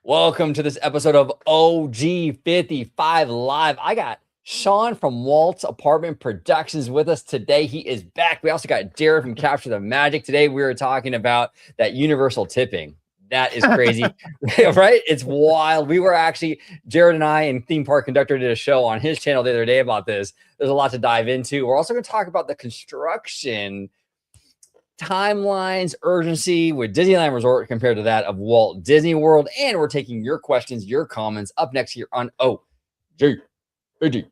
Welcome to this episode of OG55 Live. I got Shawn from Walt's Apartment Productions with us today. He is back. We also got Jared from Capture the Magic. Today we were talking about that universal tipping. That is crazy, right? It's wild. We were actually, Jared and I and Theme Park Conductor did a show on his channel the other day about this. There's a lot to dive into. We're also going to talk about the construction timelines, urgency with Disneyland Resort compared to that of Walt Disney World. And we're taking your questions, your comments up next here on OG55.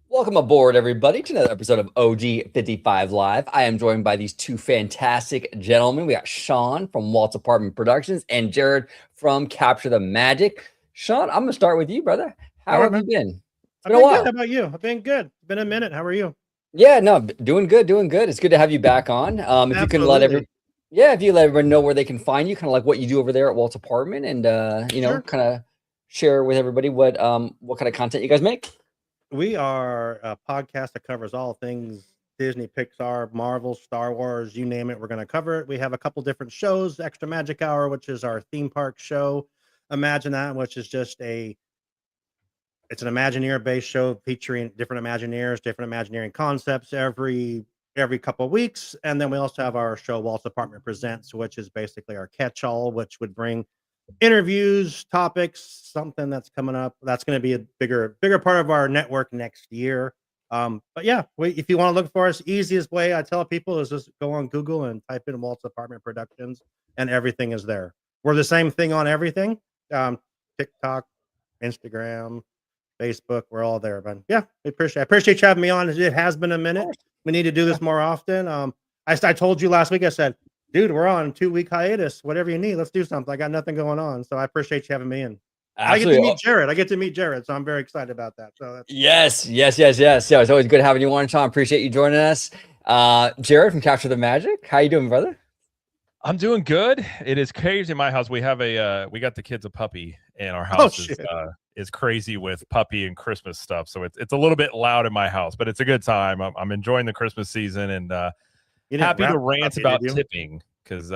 Welcome aboard, everybody, to another episode of OG55 Live. I am joined by these two fantastic gentlemen. We got Shawn from Walt's Apartment Productions and Jared from Capture the Magic. Shawn, I'm going to start with you, brother. How have you been? It's been a while. Good. How about you? I've been good. It's been a minute. How are you? Yeah, no, doing good, doing good. It's good to have you back on. If you can let everyone know where they can find you, kind of like what you do over there at Walt's Apartment, and kind of share with everybody what kind of content you guys make. We are a podcast that covers all things Disney, Pixar, Marvel, Star Wars, you name it, we're going to cover it. We have a couple different shows, Extra Magic Hour, which is our theme park show. Imagine That, which is just it's an Imagineer-based show featuring different Imagineers, different Imagineering concepts every couple of weeks. And then we also have our show, Walt's Apartment Presents, which is basically our catch-all, which would bring interviews, topics, something that's coming up. That's going to be a bigger part of our network next year. But yeah, if you want to look for us, easiest way I tell people is just go on Google and type in Walt's Apartment Productions, and everything is there. We're the same thing on everything. TikTok, Instagram, Facebook, we're all there. But yeah, I appreciate you having me on. It has been a minute. We need to do this more often. I told you last week, I said, dude, we're on a 2-week hiatus. Whatever you need, let's do something. I got nothing going on. So I appreciate you having me in. Absolutely. I get to meet Jared. So I'm very excited about that. So yes. It's always good having you on, Shawn. Appreciate you joining us. Jared from Capture the Magic. How you doing, brother? I'm doing good. It is crazy in my house. We have we got the kids a puppy, and our house is crazy with puppy and Christmas stuff. So it's a little bit loud in my house, but it's a good time. I'm enjoying the Christmas season, and happy to rant about tipping because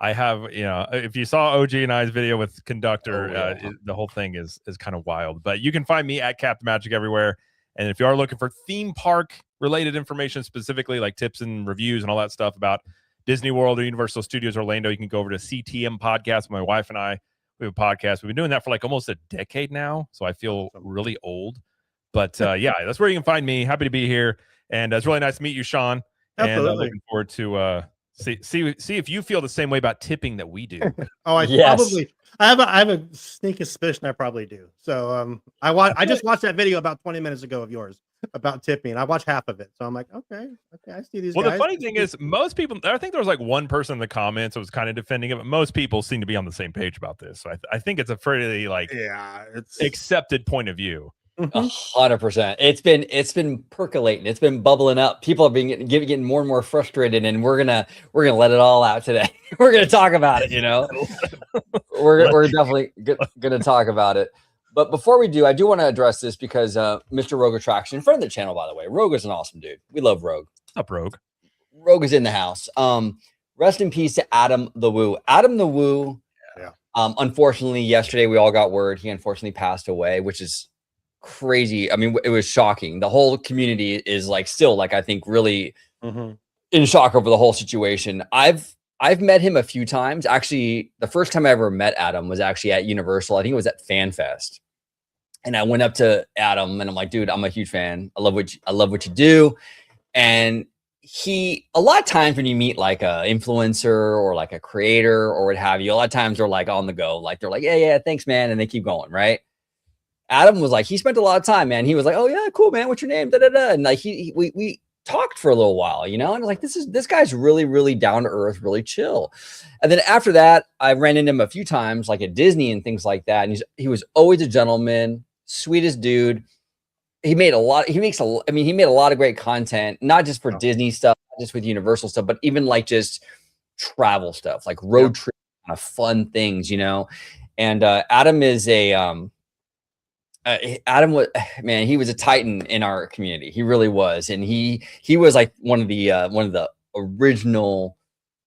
I have, if you saw OG and I's video with Conductor, the whole thing is kind of wild. But you can find me at Captain Magic everywhere. And if you are looking for theme park related information, specifically like tips and reviews and all that stuff about Disney World or Universal Studios Orlando, you can go over to CTM Podcast. My wife and I, we have a podcast. We've been doing that for like almost a decade now. So I feel really old. But yeah, that's where you can find me. Happy to be here. And it's really nice to meet you, Shawn. Absolutely. And looking forward to see if you feel the same way about tipping that we do. Probably. I have a sneaky suspicion I probably do. So I just watched that video about 20 minutes ago of yours about tipping. I watched half of it. So I'm like, okay, I see these guys. Well, the funny thing is most people, I think there was like one person in the comments that was kind of defending it, but most people seem to be on the same page about this. So I think it's a pretty it's accepted point of view. 100%. It's been percolating. It's been bubbling up. People are getting more and more frustrated, and we're gonna let it all out today. We're gonna talk about it. We're definitely gonna talk about it. But before we do, I do want to address this because Mr. Rogue Attraction, friend of the channel, by the way. Rogue is an awesome dude. We love Rogue. What's up, Rogue? Rogue is in the house. Rest in peace to Adam the Woo. Adam the Woo. Yeah. Unfortunately, yesterday we all got word he unfortunately passed away, which is crazy. I mean, it was shocking. The whole community is still I think really in shock over the whole situation. I've met him a few times. Actually, the first time I ever met Adam was actually at Universal. I think it was at Fan Fest. And I went up to Adam and I'm like, dude, I'm a huge fan. I love what you do. And a lot of times when you meet like a influencer or like a creator or what have you, a lot of times they're like on the go. Like they're like, yeah, thanks, man. And they keep going, right? Adam was like, he spent a lot of time, man. He was like, oh yeah, cool, man. What's your name? And like we talked for a little while, and like this guy's really, really down to earth, really chill. And then after that, I ran into him a few times, like at Disney and things like that. And he was always a gentleman, sweetest dude. he made a lot. He makes a. I mean, he made a lot of great content, not just for Disney stuff, not just with Universal stuff, but even like just travel stuff, like road trip kind of fun things, you know. And Adam is a Adam was man, he was a titan in our community. He really was, and he was like one of the original,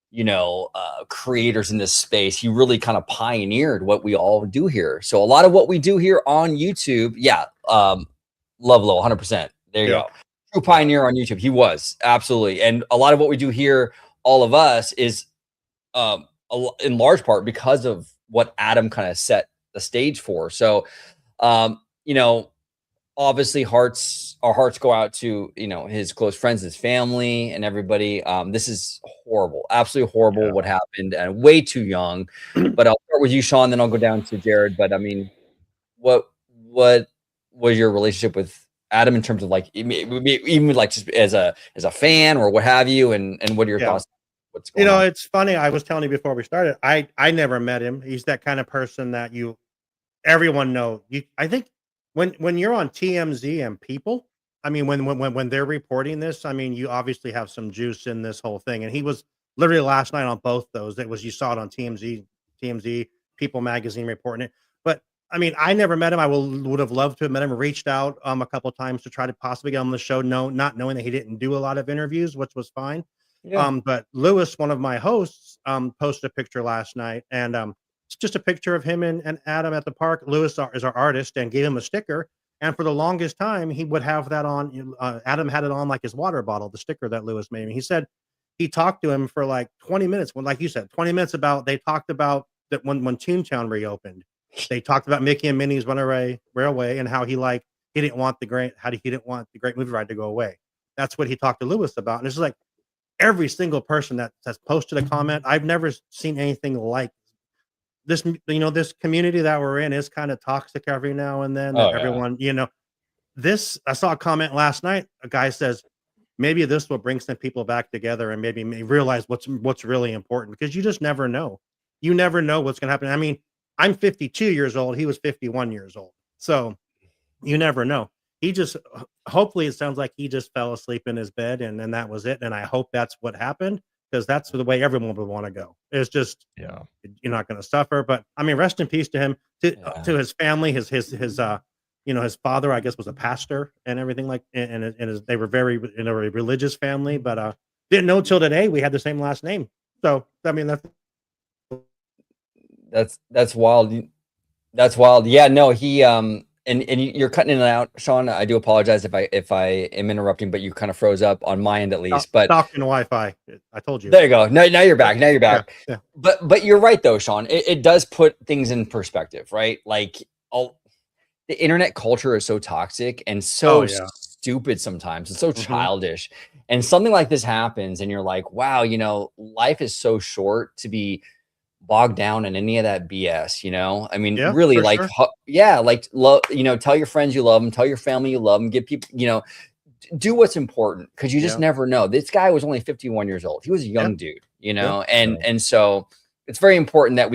you know, creators in this space. He really kind of pioneered what we all do here. So a lot of what we do here on YouTube, Love Low, 100%. There you go. True pioneer on YouTube. He was absolutely, and a lot of what we do here, all of us, is in large part because of what Adam kind of set the stage for. So, you know, obviously our hearts go out to, you know, his close friends, his family, and everybody. This is horrible, absolutely horrible what happened, and way too young. But I'll start with you, Shawn, then I'll go down to Jared. But I mean, what was your relationship with Adam in terms of like even like just as a fan or what have you, and what are your thoughts? What's going on? It's funny. I was telling you before we started, I never met him. He's that kind of person that everyone know. I think when you're on TMZ and People, I mean, when they're reporting this, I mean, you obviously have some juice in this whole thing. And he was literally last night on both those. You saw it on TMZ, People magazine reporting it. But I mean, I never met him. I would have loved to have met him. Reached out a couple of times to try to possibly get him on the show. No, not knowing that he didn't do a lot of interviews, which was fine. But Lewis, one of my hosts, posted a picture last night, and it's just a picture of him and Adam at the park. Lewis is our artist, and gave him a sticker. And for the longest time, he would have that on. Adam had it on like his water bottle, the sticker that Lewis made me. He said he talked to him for like 20 minutes. When, like you said, 20 minutes they talked about that when Toontown reopened. They talked about Mickey and Minnie's Runaway Railway and how he didn't want the great movie ride to go away. That's what he talked to Lewis about. And it's like every single person that has posted a comment, I've never seen anything like this. You know, this community that we're in is kind of toxic every now and then. Everyone, you know, I saw a comment last night. A guy says, maybe this will bring some people back together and maybe realize what's really important, because you just never know. You never know what's going to happen. I mean, I'm 52 years old. He was 51 years old. So you never know. Hopefully it sounds like he just fell asleep in his bed and then that was it. And I hope that's what happened, because that's the way everyone would want to go. It's just, you're not going to suffer. But I mean, rest in peace to him, to his family, his you know, his father, I guess, was a pastor and everything they were very in a religious family, but didn't know till today we had the same last name. So I mean, that's wild. That's wild. Yeah, no, he and you're cutting in and out, Shawn. I do apologize if I am interrupting, but you kind of froze up on my end at least. But talking to Wi-Fi, I told you. There you go. Now you're back. Now you're back. Yeah. But you're right though, Shawn. It does put things in perspective, right? Like the internet culture is so toxic and so stupid sometimes. It's so childish. And something like this happens, and you're like, wow, you know, life is so short to be bogged down in any of that BS, you know? I mean, really, like, you know, tell your friends you love them, tell your family you love them, get people, you know, do what's important, because you just never know. This guy was only 51 years old. He was a young dude, you know? And so it's very important that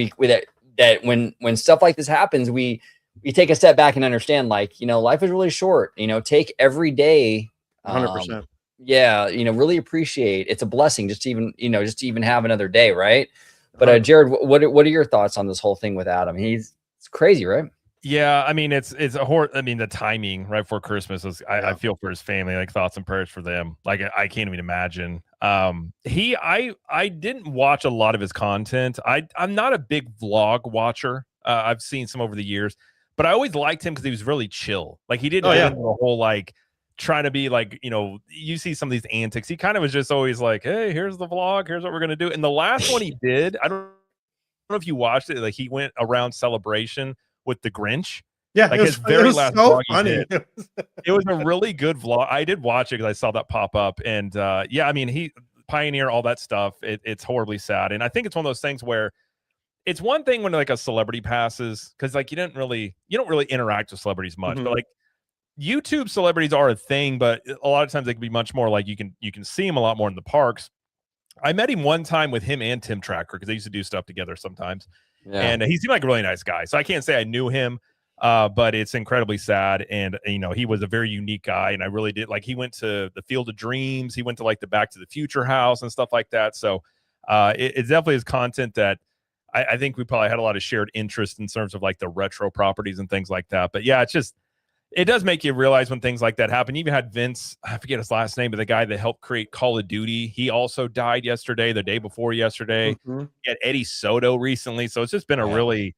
that when stuff like this happens, we take a step back and understand, like, you know, life is really short, you know, take every day. 100%. You know, really appreciate, it's a blessing just to even have another day. Right. But Jared, what are your thoughts on this whole thing with Adam? It's crazy, right? Yeah, I mean, it's a horror. I mean, the timing right before Christmas was. I feel for his family. Like, thoughts and prayers for them. Like, I can't even imagine. I didn't watch a lot of his content. I'm not a big vlog watcher. I've seen some over the years, but I always liked him because he was really chill. Like, he didn't get into the whole like trying to be like, you know, you see some of these antics. He kind of was just always like, hey, here's the vlog, here's what we're gonna do. And the last one he did, I don't know if you watched it, like he went around Celebration with the Grinch. Yeah, like his very last vlog he did. It was a really good vlog. I did watch it because I saw that pop up. And I mean, he pioneered all that stuff. It's horribly sad. And I think it's one of those things where it's one thing when like a celebrity passes, because like you don't really interact with celebrities much, but like YouTube celebrities are a thing, but a lot of times they can be much more like you can see them a lot more in the parks. I met him one time with him and Tim Tracker because they used to do stuff together sometimes. And he seemed like a really nice guy. So I can't say I knew him. But it's incredibly sad. And, he was a very unique guy. And I really did he went to the Field of Dreams. He went to the Back to the Future house and stuff like that. So it definitely is content that I think we probably had a lot of shared interest in terms of the retro properties and things like that. But yeah, it does make you realize when things like that happen. You even had Vince, I forget his last name, but the guy that helped create Call of Duty, he also died yesterday, the day before yesterday. Mm-hmm. You had Eddie Soto recently. So it's just been a really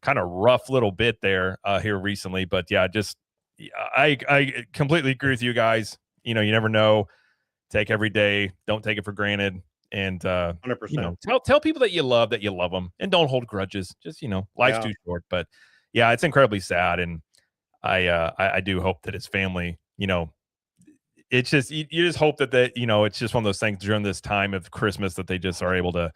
kind of rough little bit there here recently. But yeah, I completely agree with you guys. You never know. Take every day. Don't take it for granted. And 100%. Tell people that you love them, and don't hold grudges. Just life's too short. But yeah, it's incredibly sad, and I do hope that his family, it's just you just hope that it's just one of those things during this time of Christmas that they just are able to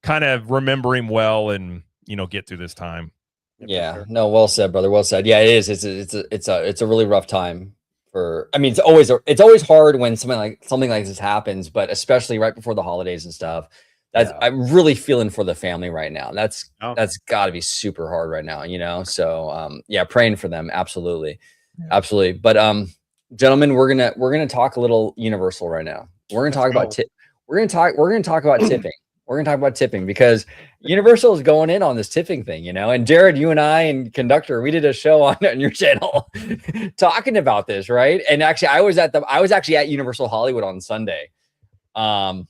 kind of remember him well and get through this time. Yeah, sure. No, well said, brother. Well said. Yeah, it is. It's a really rough time. It's always hard when something like this happens, but especially right before the holidays and stuff. I'm really feeling for the family right now. That's got to be super hard right now, So praying for them, absolutely. But gentlemen, we're gonna talk a little Universal right now. We're gonna talk about tipping. We're gonna talk about tipping because Universal is going in on this tipping thing, and Jared, you and I and Conductor, we did a show on your channel talking about this, right? And actually I was actually at Universal Hollywood on Sunday. I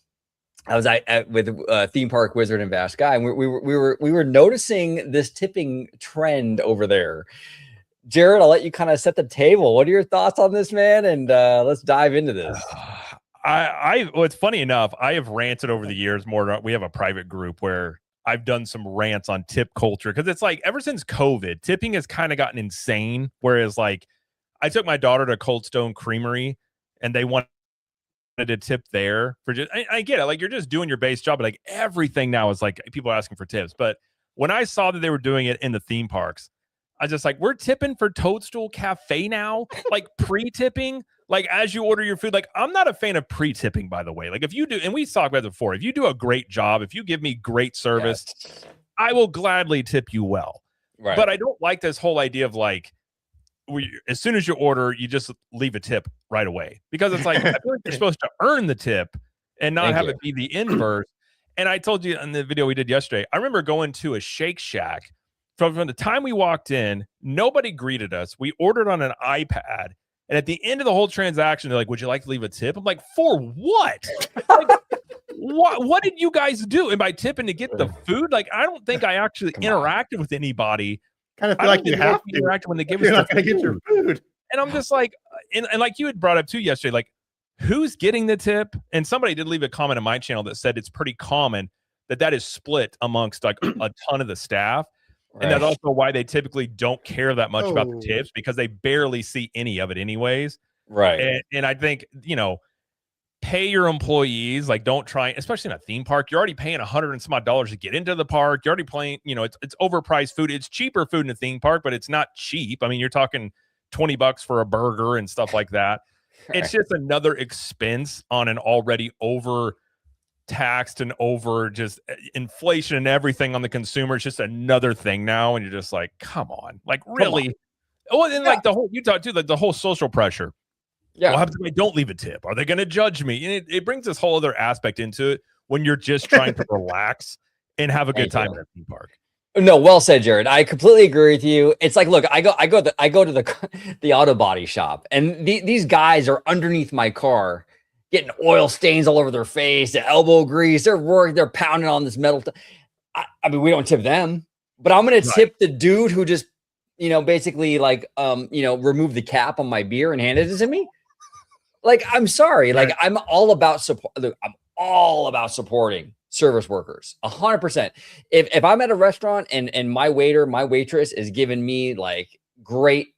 was with Theme Park Wizard and Vast Guy, and we were noticing this tipping trend over there. Jared, I'll let you kind of set the table. What are your thoughts on this, man? And let's dive into this. Well, it's funny enough. I have ranted over the years more. We have a private group where I've done some rants on tip culture because it's ever since COVID, tipping has kind of gotten insane. Whereas I took my daughter to Cold Stone Creamery and they wanted to tip there for I get it. You're just doing your base job, but everything now is people are asking for tips. But when I saw that they were doing it in the theme parks, I was just we're tipping for Toadstool Cafe now, pre-tipping. As you order your food, I'm not a fan of pre-tipping, by the way. If you do, and we talked about it before, if you do a great job, if you give me great service, I will gladly tip you well. Right. But I don't like this whole idea of as soon as you order, you just leave a tip right away because it's I feel you're supposed to earn the tip and not have it be the inverse. And I told you in the video we did yesterday, I remember going to a Shake Shack. From the time we walked in, nobody greeted us. We ordered on an iPad. And at the end of the whole transaction, they're would you like to leave a tip? I'm for what? What did you guys do? Am I tipping to get the food? I don't think I actually interacted with anybody. Kind of feel like you have to interact when they give us not going to get your food. And I'm just and like you had brought up too yesterday, who's getting the tip? And somebody did leave a comment on my channel that said it's pretty common that is split amongst a ton of the staff. Right. And that's also why they typically don't care that much about the tips because they barely see any of it anyways. Right. And I think, pay your employees, don't try, especially in a theme park. You're already paying $100 and some odd dollars to get into the park. You're already paying, it's overpriced food. It's cheaper food in a theme park, but it's not cheap. I mean, you're talking $20 for a burger and stuff like that. Right. It's just another expense on an already taxed and over just inflation and everything on the consumer. It's just another thing now. And you're just come on, really? Oh, and the whole, you talk too, the whole social pressure. Yeah. What happens if I don't leave a tip? Are they going to judge me? And it brings this whole other aspect into it when you're just trying to relax and have a good time at a theme park. No, well said, Jared. I completely agree with you. It's look, I go to the auto body shop and these guys are underneath my car getting oil stains all over their face, the elbow grease. They're pounding on this metal. I mean, we don't tip them, but I'm going to tip the dude who just, basically remove the cap on my beer and handed it to me. I'm sorry. I'm all about support. I'm all about supporting service workers 100%. If I'm at a restaurant and my waiter, my waitress is giving me great,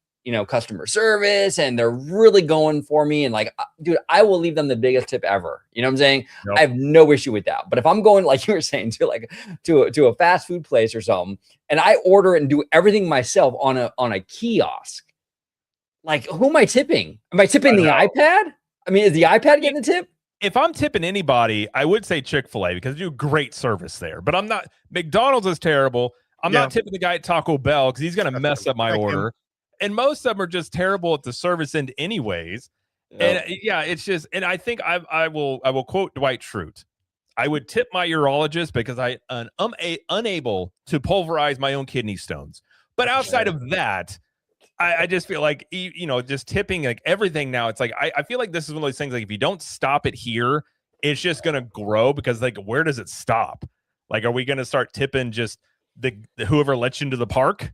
customer service and they're really going for me and dude, I will leave them the biggest tip ever. You know what I'm saying? Nope. I have no issue with that. But if I'm going, like you were saying, to a fast food place or something, and I order and do everything myself on a kiosk, who am I tipping? Am I tipping the iPad? I mean, is the iPad getting the tip? If I'm tipping anybody, I would say Chick-fil-A because they do great service there. But I'm not. McDonald's is terrible. I'm not tipping the guy at Taco Bell because he's going to mess up my order. And most of them are just terrible at the service end anyways. And yeah, it's just, and I think I will quote Dwight Schrute. I would tip my urologist because I am unable to pulverize my own kidney stones. But outside of that, I just feel like, just tipping like everything now. It's like, I feel like this is one of those things, like if you don't stop it here, it's just going to grow because like, where does it stop? Like, are we going to start tipping just the whoever lets you into the park?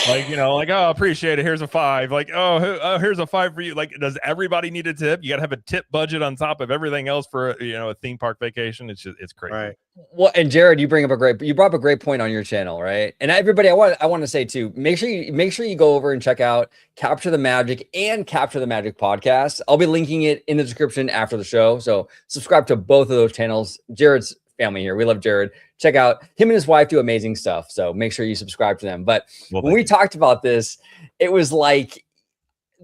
Like, like, oh, appreciate it. Here's a $5. Like, oh, here's a $5 for you. Like, does everybody need a tip? You got to have a tip budget on top of everything else for, a theme park vacation. It's crazy. Right. Well, and Jared, you brought up a great point on your channel, right? And everybody, I want to say too, make sure you go over and check out Capture the Magic and Capture the Magic podcast. I'll be linking it in the description after the show. So subscribe to both of those channels. Jared's family here. We love Jared. Check out him and his wife do amazing stuff. So make sure you subscribe to them. But when we talked about this, it was like,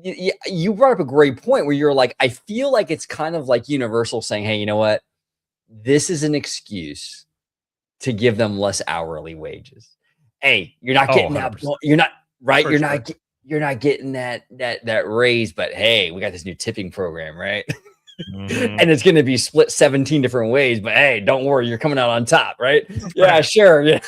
you brought up a great point where you're like, I feel like it's kind of like Universal saying, hey, you know what? This is an excuse to give them less hourly wages. Hey, you're not getting that. You're not right. You're not getting that raise, but hey, we got this new tipping program, right? Mm-hmm. And it's going to be split 17 different ways, but hey, don't worry, you're coming out on top, right? Yeah, sure. Yeah.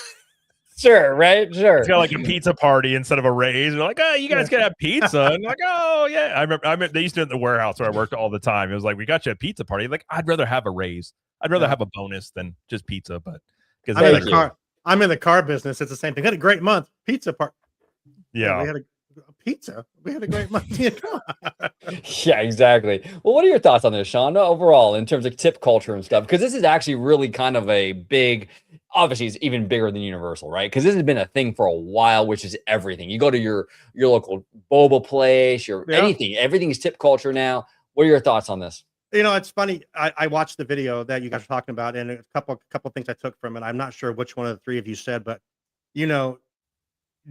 Sure, right? Sure. It's got like a pizza party instead of a raise. We're like, oh, you guys can have pizza. And like, oh, yeah. I remember they used to do it in the warehouse where I worked all the time. It was like, we got you a pizza party. Like, I'd rather have a raise. I'd rather have a bonus than just pizza. But because I'm in the car business. It's the same thing. We had a great month. Pizza party. Yeah. We had a pizza. We had a great month. Yeah, exactly. Well, what are your thoughts on this, Shawn, overall, in terms of tip culture and stuff? Because this is actually really kind of a big, obviously it's even bigger than Universal, right? Because this has been a thing for a while, which is everything. You go to your local boba place, anything. Everything is tip culture now. What are your thoughts on this? It's funny. I watched the video that you guys were talking about, and a couple things I took from it. I'm not sure which one of the three of you said, but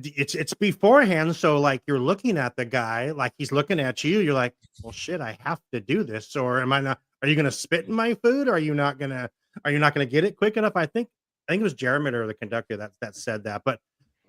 it's beforehand. So like you're looking at the guy, like he's looking at you. You're like, well, shit, I have to do this, or am I not? Are you going to spit in my food? Or are you not going to get it quick enough? I think it was Jeremy or the conductor that said that. But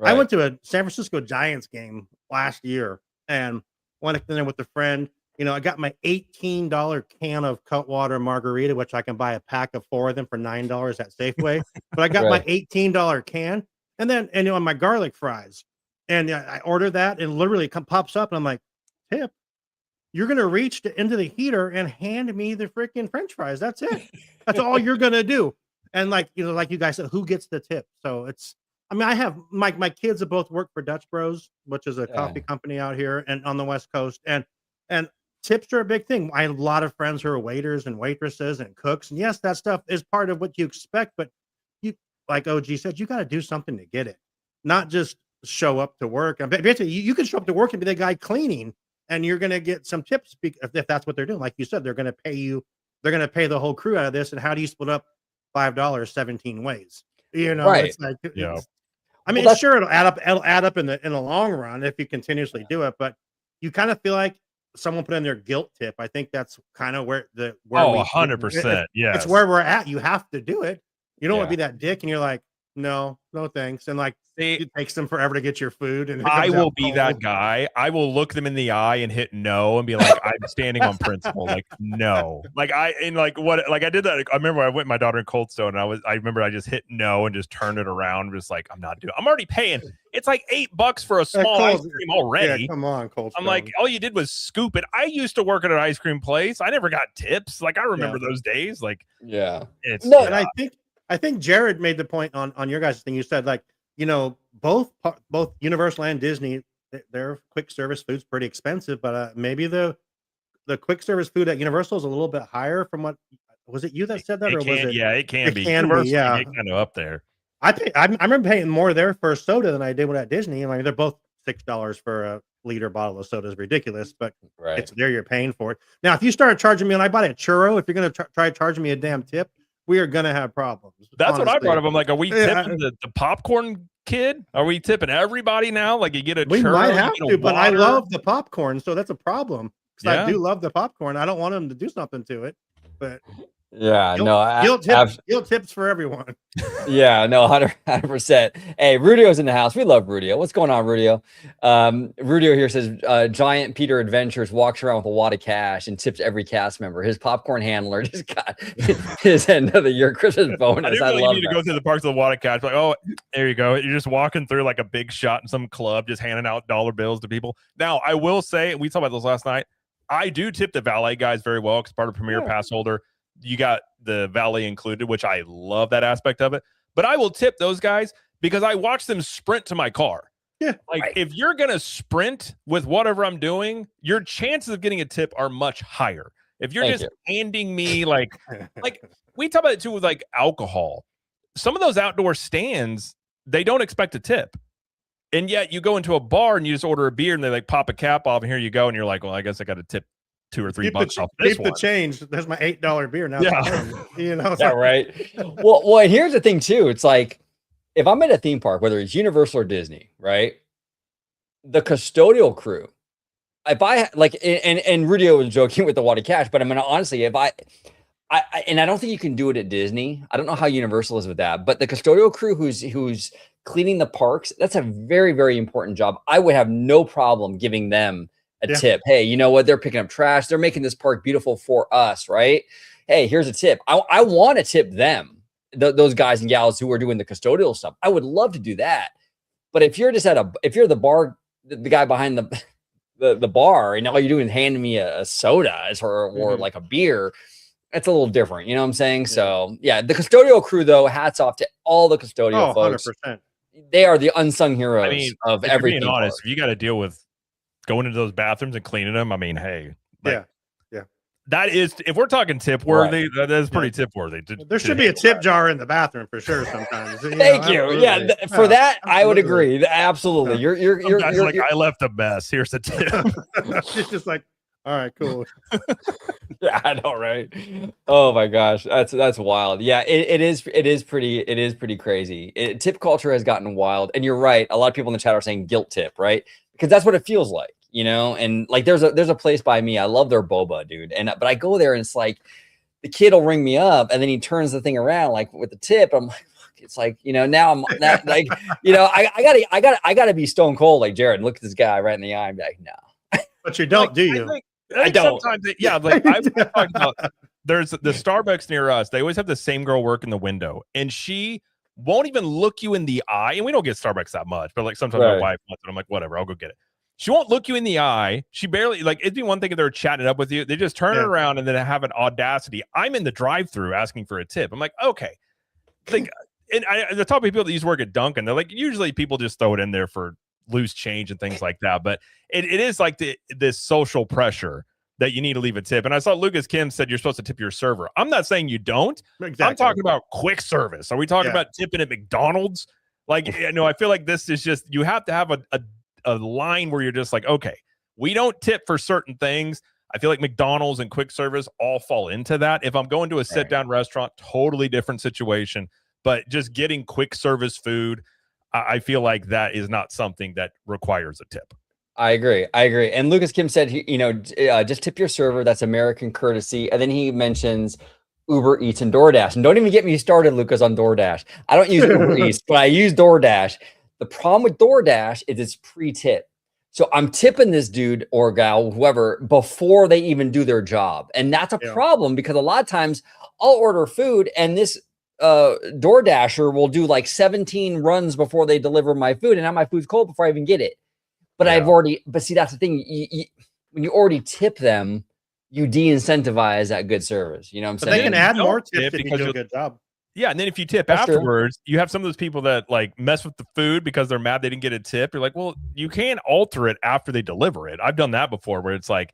I went to a San Francisco Giants game last year and went in there with a friend. I got my $18 can of Cutwater margarita, which I can buy a pack of 4 of them for $9 at Safeway. But I got my $18 can. And then, my garlic fries, and I ordered that, and literally pops up, and I'm like, tip. You're gonna reach into the heater and hand me the freaking French fries. That's it. That's all you're gonna do. And like you guys said, who gets the tip? So I have my kids have both worked for Dutch Bros, which is a coffee company out here and on the West Coast, and tips are a big thing. I have a lot of friends who are waiters and waitresses and cooks, and yes, that stuff is part of what you expect, but like OG said, you got to do something to get it, not just show up to work. And basically, you can show up to work and be the guy cleaning, and you're going to get some tips if that's what they're doing. Like you said, they're going to pay you. They're going to pay the whole crew out of this. And how do you split up $5 17 ways? Right. It's like, I mean, sure, it'll add up in the long run if you continuously do it. But you kind of feel like someone put in their guilt tip. I think that's kind of where 100%. Yeah, it's where we're at. You have to do it. You don't want to be that dick, and you're like, no thanks. And like, it takes them forever to get your food. And I will be that guy. I will look them in the eye and hit no and be like, I'm standing on principle. Like, no. Like I did that. I remember I went with my daughter in Cold Stone, and I remember I just hit no and just turned it around. Just like, I'm not doing it. I'm already paying. It's like $8 for a small ice cream already. Yeah, come on, Cold Stone. I'm like, all you did was scoop it. I used to work at an ice cream place. I never got tips. Like, I remember those days. Like, and I think Jared made the point on your guys' thing. You said like, both Universal and Disney, their quick service food's pretty expensive, but maybe the quick service food at Universal is a little bit higher from what was it you that said that, or was it? Yeah, it can be. Universal, kind of up there. I remember paying more there for a soda than I did at Disney. I mean, they're both $6 for a liter bottle of soda is ridiculous, but it's there. You're paying for it. Now, if you start charging me, and I bought a churro, if you're going to try charging me a damn tip, we are going to have problems. That's honestly what I brought up. I'm like, are we tipping the popcorn kid? Are we tipping everybody now? Like, you get a churro, we might have to, but I love the popcorn, so that's a problem because I do love the popcorn. I don't want them to do something to it, but Yeah, no, guilt tips for everyone. Yeah, no, 100%. Hey, Rudio's in the house. We love Rudio. What's going on, Rudio? Rudio here says, Giant Peter Adventures walks around with a wad of cash and tips every cast member. His popcorn handler just got his end of the year Christmas bonus. I didn't really need to go through the parks of the wad of cash. Like, oh, there you go. You're just walking through like a big shot in some club, just handing out dollar bills to people. Now, I will say, we talked about this last night, I do tip the valet guys very well because part of Premier Pass holder. You got the valet included, which I love that aspect of it. But I will tip those guys because I watch them sprint to my car. Yeah. Like if you're going to sprint with whatever I'm doing, your chances of getting a tip are much higher. If you're handing me like we talk about it too with like alcohol. Some of those outdoor stands, they don't expect a tip. And yet you go into a bar and you just order a beer and they like pop a cap off and here you go. And you're like, well, I guess I got to tip $2 or $3 off this one. The change. There's my $8 beer now. You know, yeah, right. Well, here's the thing too. It's like if I'm at a theme park, whether it's Universal or Disney, right? The custodial crew. If I like, and Rudio was joking with the wad of cash, but I mean honestly, if I don't think you can do it at Disney. I don't know how Universal is with that, but the custodial crew who's cleaning the parks, that's a very, very important job. I would have no problem giving them a tip. Hey, you know what? They're picking up trash. They're making this park beautiful for us, right? Hey, here's a tip. I want to tip them, those guys and gals who are doing the custodial stuff. I would love to do that. But if you're just if you're the bar, the guy behind the bar, and all you're doing is handing me a soda or like a beer, it's a little different. You know what I'm saying? Yeah. So yeah, the custodial crew though, hats off to all the custodial folks. 100%. They are the unsung heroes of everything. Being honest, if you got to deal with going into those bathrooms and cleaning them, I mean, hey, yeah. That is, if we're talking tip worthy, that is pretty tip worthy. There should be a tip jar in the bathroom for sure. Sometimes. Thank you. Yeah, for that I would agree. Absolutely. You're like I left a mess. Here's the tip. She's just like, all right, cool. Yeah, I know, right? Oh my gosh, that's wild. Yeah, it is pretty crazy. Tip culture has gotten wild, and you're right. A lot of people in the chat are saying guilt tip, right? Because that's what it feels like. You know, and like there's a place by me. I love their boba, dude. But I go there and it's like the kid will ring me up and then he turns the thing around like with the tip. I'm like, fuck, it's like, you know, now I'm not like, you know, I gotta be stone cold like Jared. Look at this guy right in the eye and be like, no. But you don't, do you? I don't. Sometimes like I've talked about there's the Starbucks near us. They always have the same girl work in the window, and she won't even look you in the eye. And we don't get Starbucks that much, but like sometimes my wife wants it. I'm like, whatever, I'll go get it. She won't look you in the eye. She barely, like, it'd be one thing if they're chatting up with you. They just turn it around and then have an audacity. I'm in the drive-through asking for a tip. I'm like, okay. Like, and the top of people that used to work at Dunkin', they're like, usually people just throw it in there for loose change and things like that. But it is like this social pressure that you need to leave a tip. And I saw Lucas Kim said you're supposed to tip your server. I'm not saying you don't. Exactly. I'm talking about quick service. Are we talking about tipping at McDonald's? Like, you know, I feel like this is just, you have to have a line where you're just like, okay, we don't tip for certain things. I feel like McDonald's and quick service all fall into that. If I'm going to a sit down restaurant, totally different situation, but just getting quick service food, I feel like that is not something that requires a tip. I agree. And Lucas Kim said, you know, just tip your server. That's American courtesy. And then he mentions Uber Eats and DoorDash. And don't even get me started, Lucas, on DoorDash. I don't use Uber Eats, but I use DoorDash. The problem with DoorDash is it's pre-tip. So I'm tipping this dude or gal, whoever, before they even do their job. And that's a problem because a lot of times I'll order food and this DoorDasher will do like 17 runs before they deliver my food. And now my food's cold before I even get it. But but see, that's the thing. When you already tip them, you de-incentivize that good service. You know what I'm saying? They can add more tips if you do a good job. Yeah, and then if you tip afterwards, you have some of those people that like mess with the food because they're mad they didn't get a tip. You're like, well, you can alter it after they deliver it. I've done that before where it's like,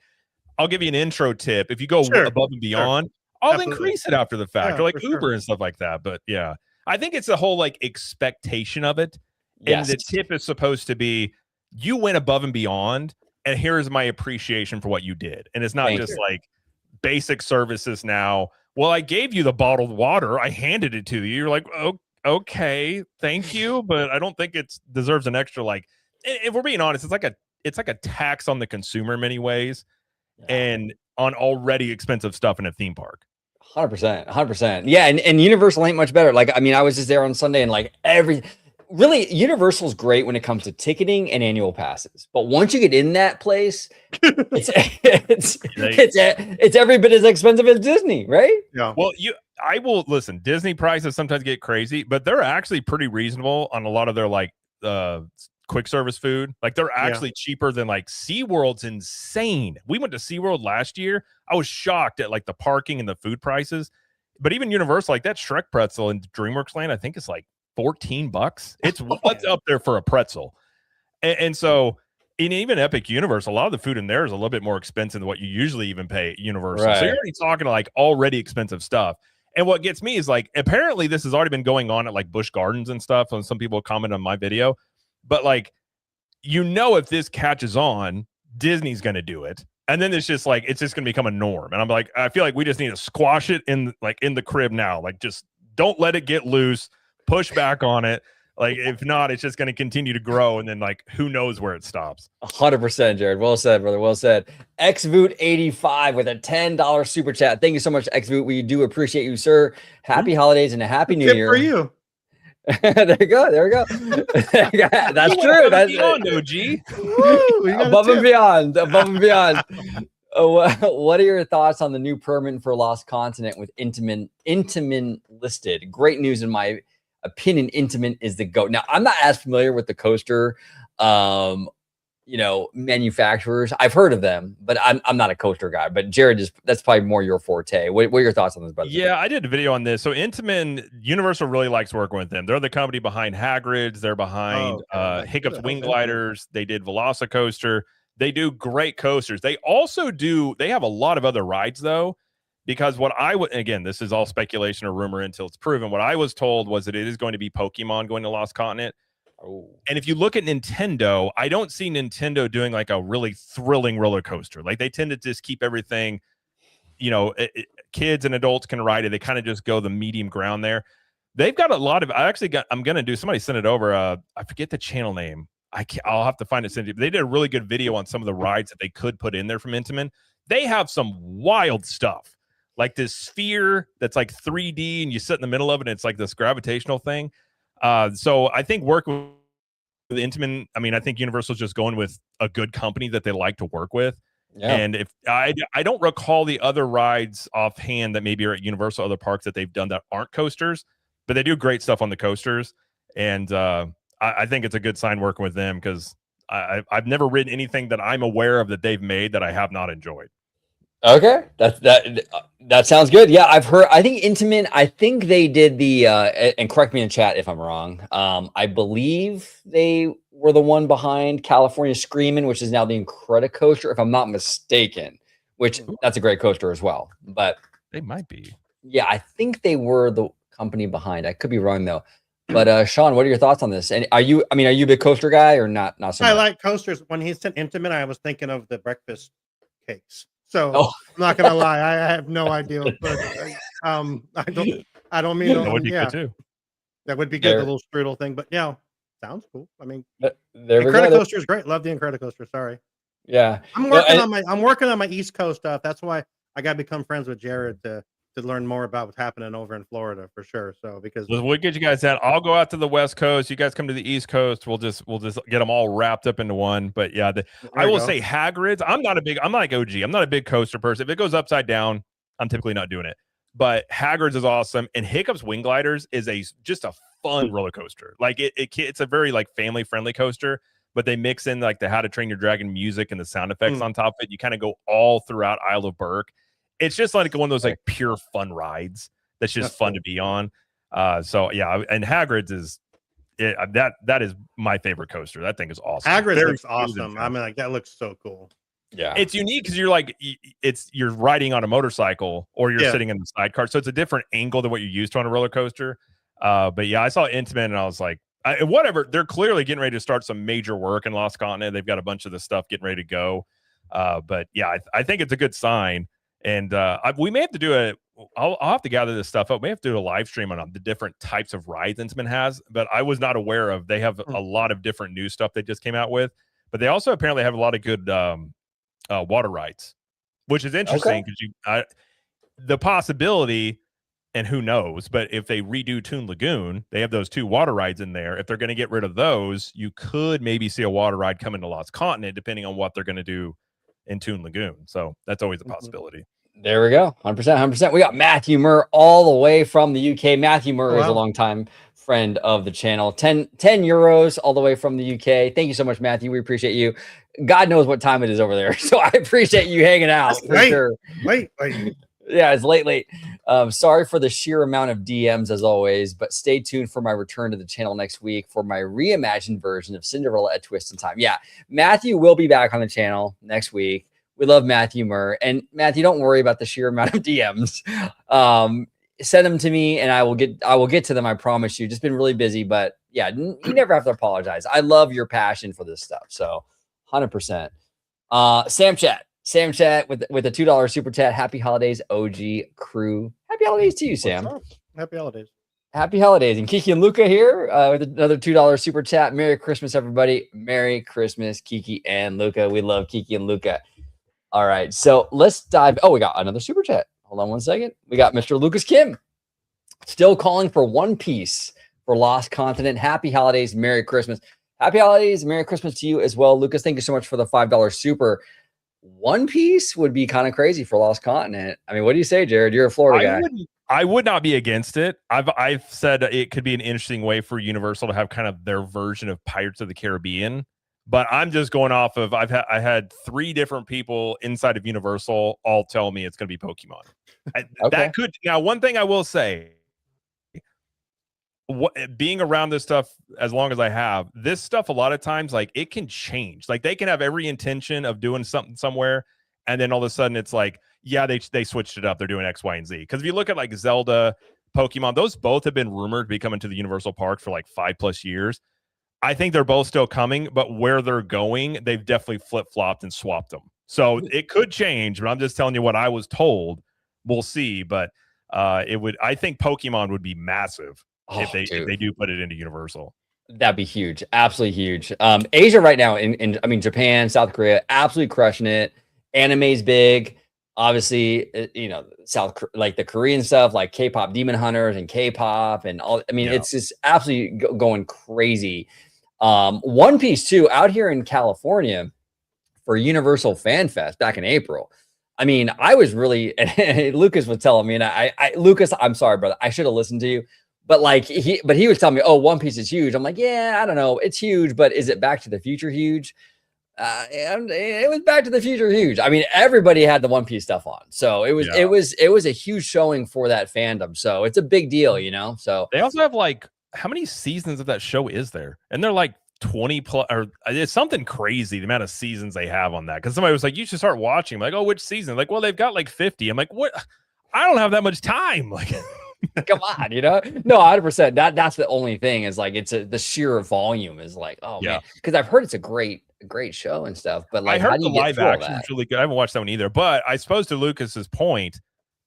I'll give you an intro tip. If you go above and beyond, I'll increase it after the fact, or like Uber and stuff like that. But yeah, I think it's the whole like expectation of it. And the tip is supposed to be, you went above and beyond, and here's my appreciation for what you did. And it's not like basic services now. Well, I gave you the bottled water. I handed it to you. You're like, oh, okay, thank you. But I don't think it deserves an extra, like, if we're being honest, it's like a tax on the consumer in many ways and on already expensive stuff in a theme park. 100%, 100%. Yeah, and Universal ain't much better. Like, I mean, I was just there on Sunday, and like really, Universal's great when it comes to ticketing and annual passes. But once you get in that place, it's every bit as expensive as Disney, right? Yeah. Well, I will listen. Disney prices sometimes get crazy, but they're actually pretty reasonable on a lot of their like quick service food. Like they're actually cheaper than like SeaWorld's insane. We went to SeaWorld last year. I was shocked at like the parking and the food prices. But even Universal, like that Shrek pretzel in DreamWorks Land, I think it's like $14. It's what's up there for a pretzel. And so in even Epic Universe, a lot of the food in there is a little bit more expensive than what you usually even pay at Universal. Right. So you're already talking like already expensive stuff. And what gets me is like, apparently this has already been going on at like Busch Gardens and stuff. And some people comment on my video, but like, if this catches on, Disney's going to do it. And then it's just like, it's just going to become a norm. And I'm like, I feel like we just need to squash it in the crib now. Like, just don't let it get loose, push back on it. Like, if not, it's just going to continue to grow. And then like, who knows where it stops. 100%, Jared. Well said, brother. Well said. XVoot85 with a $10 super chat. Thank you so much, XVoot. We do appreciate you, sir. Happy holidays and a happy new year. For you. There you go. There we go. That's true. That's beyond, OG. Above and beyond. Above and beyond. What are your thoughts on the new permit for Lost Continent with Intamin listed? Great news in my opinion. Intamin is the GOAT. Now, I'm not as familiar with the coaster manufacturers. I've heard of them, but I'm not a coaster guy. But Jared, that's probably more your forte. What are your thoughts on this, brother? Yeah, I did a video on this. So Intamin, Universal really likes working with them. They're the company behind Hagrid's. They're behind Hiccup's Wing Gliders. They did Velocicoaster. They do great coasters. They also they have a lot of other rides though, because again, this is all speculation or rumor until it's proven. What I was told was that it is going to be Pokemon going to Lost Continent. Oh. And if you look at Nintendo, I don't see Nintendo doing like a really thrilling roller coaster. Like they tend to just keep everything, kids and adults can ride it. They kind of just go the medium ground there. They've got a lot of, somebody sent it over. I forget the channel name. I'll have to find it. They did a really good video on some of the rides that they could put in there from Intamin. They have some wild stuff, like this sphere that's like 3D and you sit in the middle of it and it's like this gravitational thing. So I think working with Intamin, I think Universal's just going with a good company that they like to work with. Yeah. And if I don't recall the other rides offhand that maybe are at Universal, other parks that they've done that aren't coasters, but they do great stuff on the coasters. And I think it's a good sign working with them because I've never ridden anything that I'm aware of that they've made that I have not enjoyed. Okay, that sounds good. Yeah, I've heard. I think Intamin. I think they did the and correct me in chat if I'm wrong. I believe they were the one behind California Screamin', which is now the Incredicoaster, if I'm not mistaken. Which that's a great coaster as well. But they might be. Yeah, I think they were the company behind. I could be wrong though. But Shawn, what are your thoughts on this? And are you a big coaster guy or not? Not so much? I like coasters. When he said Intamin, I was thinking of the breakfast cakes. So I'm not gonna lie, I have no idea. But I don't mean that would be good too. That would be good, the little strudel thing. But yeah, sounds cool. Incredicoaster is great. Love the Incredicoaster. Sorry. Yeah, I'm working on my East Coast stuff. That's why I got to become friends with Jared to learn more about what's happening over in Florida for sure. So because we'll get you guys out. I'll go out to the West Coast. You guys come to the East Coast. We'll just get them all wrapped up into one. But yeah, I will say Hagrid's. I'm like OG. I'm not a big coaster person. If it goes upside down, I'm typically not doing it. But Hagrid's is awesome, and Hiccup's Wing Gliders is just a fun roller coaster. Like it's a very like family friendly coaster. But they mix in like the How to Train Your Dragon music and the sound effects on top of it. You kind of go all throughout Isle of Berk. It's just like one of those like pure fun rides that's just fun to be on. So yeah, and Hagrid's that is my favorite coaster. That thing is awesome. Hagrid's looks awesome. That looks so cool. Yeah, it's unique because you're riding on a motorcycle or you're sitting in the sidecar, so it's a different angle than what you're used to on a roller coaster. But yeah, I saw Intamin and I was like, whatever. They're clearly getting ready to start some major work in Lost Continent. They've got a bunch of the stuff getting ready to go. But yeah, I think it's a good sign. And we may have to do I'll have to gather this stuff up. We have to do a live stream on the different types of rides Intamin has, but I was not aware of. They have a lot of different new stuff they just came out with, but they also apparently have a lot of good water rides, which is interesting because the possibility, and who knows, but if they redo Toon Lagoon, they have those 2 water rides in there. If they're going to get rid of those, you could maybe see a water ride come into Lost Continent, depending on what they're going to do in Toon Lagoon. So that's always a possibility. There we go. 100%, 100%. We got Matthew Murr all the way from the UK. Matthew Murr is a longtime friend of the channel. 10 euros all the way from the UK. Thank you so much, Matthew. We appreciate you. God knows what time it is over there. So I appreciate you hanging out for sure. Wait. Yeah, it's late. Sorry for the sheer amount of DMs as always, but stay tuned for my return to the channel next week for my reimagined version of Cinderella: A Twist in Time. Yeah, Matthew will be back on the channel next week. We love Matthew Murr. And Matthew, don't worry about the sheer amount of DMs. Send them to me and I will get to them. I promise you. Just been really busy, but yeah, you never have to apologize. I love your passion for this stuff. So 100%. Sam Chat with a $2 super chat. Happy holidays, OG crew. Happy holidays to you, Sam. Happy holidays. Happy holidays. And Kiki and Luca here with another $2 super chat. Merry Christmas, everybody. Merry Christmas, Kiki and Luca. We love Kiki and Luca. All right, so let's dive. Oh, we got another super chat. Hold on one second. We got Mr. Lucas Kim still calling for One Piece for Lost Continent. Happy holidays, Merry Christmas. Happy holidays, Merry Christmas to you as well, Lucas. Thank you so much for the $5 super. One Piece would be kind of crazy for Lost Continent. I mean, what do you say, Jared? You're a Florida guy. I would not be against it. I've said it could be an interesting way for Universal to have kind of their version of Pirates of the Caribbean. But I'm just going off of I had 3 different people inside of Universal all tell me it's going to be Pokemon. Okay. That could now. One thing I will say, being around this stuff as long as I have, this stuff a lot of times like it can change. Like they can have every intention of doing something somewhere, and then all of a sudden it's like, yeah, they switched it up. They're doing X, Y, and Z. Because if you look at like Zelda, Pokemon, those both have been rumored to be coming to the Universal Park for like 5+ years. I think they're both still coming, but where they're going, they've definitely flip-flopped and swapped them. So it could change, but I'm just telling you what I was told. We'll see, but it would. I think Pokemon would be massive if they do put it into Universal. That'd be huge, absolutely huge. Asia right now, I mean Japan, South Korea, absolutely crushing it. Anime's big, obviously. You know, like the Korean stuff, like K-pop Demon Hunters and K-pop and all. I mean, it's just absolutely going crazy. One Piece too, out here in California for Universal Fan Fest back in April. I mean, I was really, Lucas was telling me, and Lucas, I'm sorry, brother, I should have listened to you, but like he was telling me, oh, One Piece is huge. I'm like, yeah, I don't know, it's huge, but is it Back to the Future huge? It was Back to the Future huge. I mean, everybody had the One Piece stuff on, so it was a huge showing for that fandom. So it's a big deal, you know. So they also have like, how many seasons of that show is there? And they're like 20 plus, or it's something crazy the amount of seasons they have on that. Because somebody was like, you should start watching. I'm like, oh, which season? Like, well, they've got like 50. I'm like, what? I don't have that much time. Like, come on, you know? No, 100%. That's the only thing is like the sheer volume is like, oh man, because I've heard it's a great show and stuff. But like, I heard how do you the get live through all action that? is really good. I haven't watched that one either. But I suppose to Lucas's point,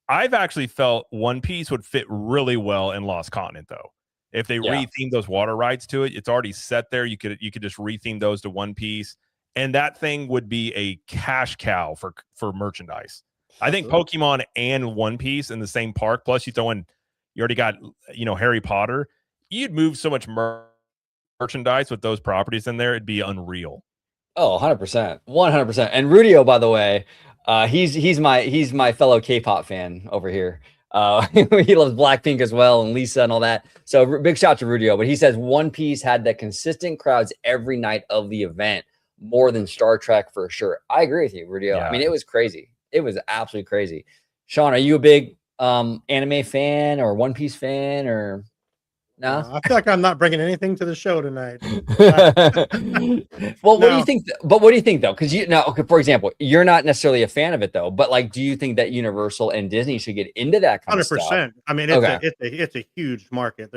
I've actually felt One Piece would fit really well in Lost Continent though. If they retheme those water rides to it, it's already set there. You could just retheme those to One Piece, and that thing would be a cash cow for merchandise. I think Pokemon and One Piece in the same park. Plus, you already got Harry Potter. You'd move so much merchandise with those properties in there. It'd be unreal. Oh, 100%, 100%. And Rudio, by the way, he's my fellow K-pop fan over here. He loves Blackpink as well and Lisa and all that. So big shout to Rudio. But he says One Piece had the consistent crowds every night of the event, more than Star Trek for sure. I agree with you, Rudio. I mean, it was crazy. It was absolutely crazy. Shawn, are you a big anime fan or One Piece fan or no? I feel like I'm not bringing anything to the show tonight. Well, what do you think? But what do you think though? Because for example, you're not necessarily a fan of it though. But like, do you think that Universal and Disney should get into that kind of stuff? 100%. I mean, it's a huge market.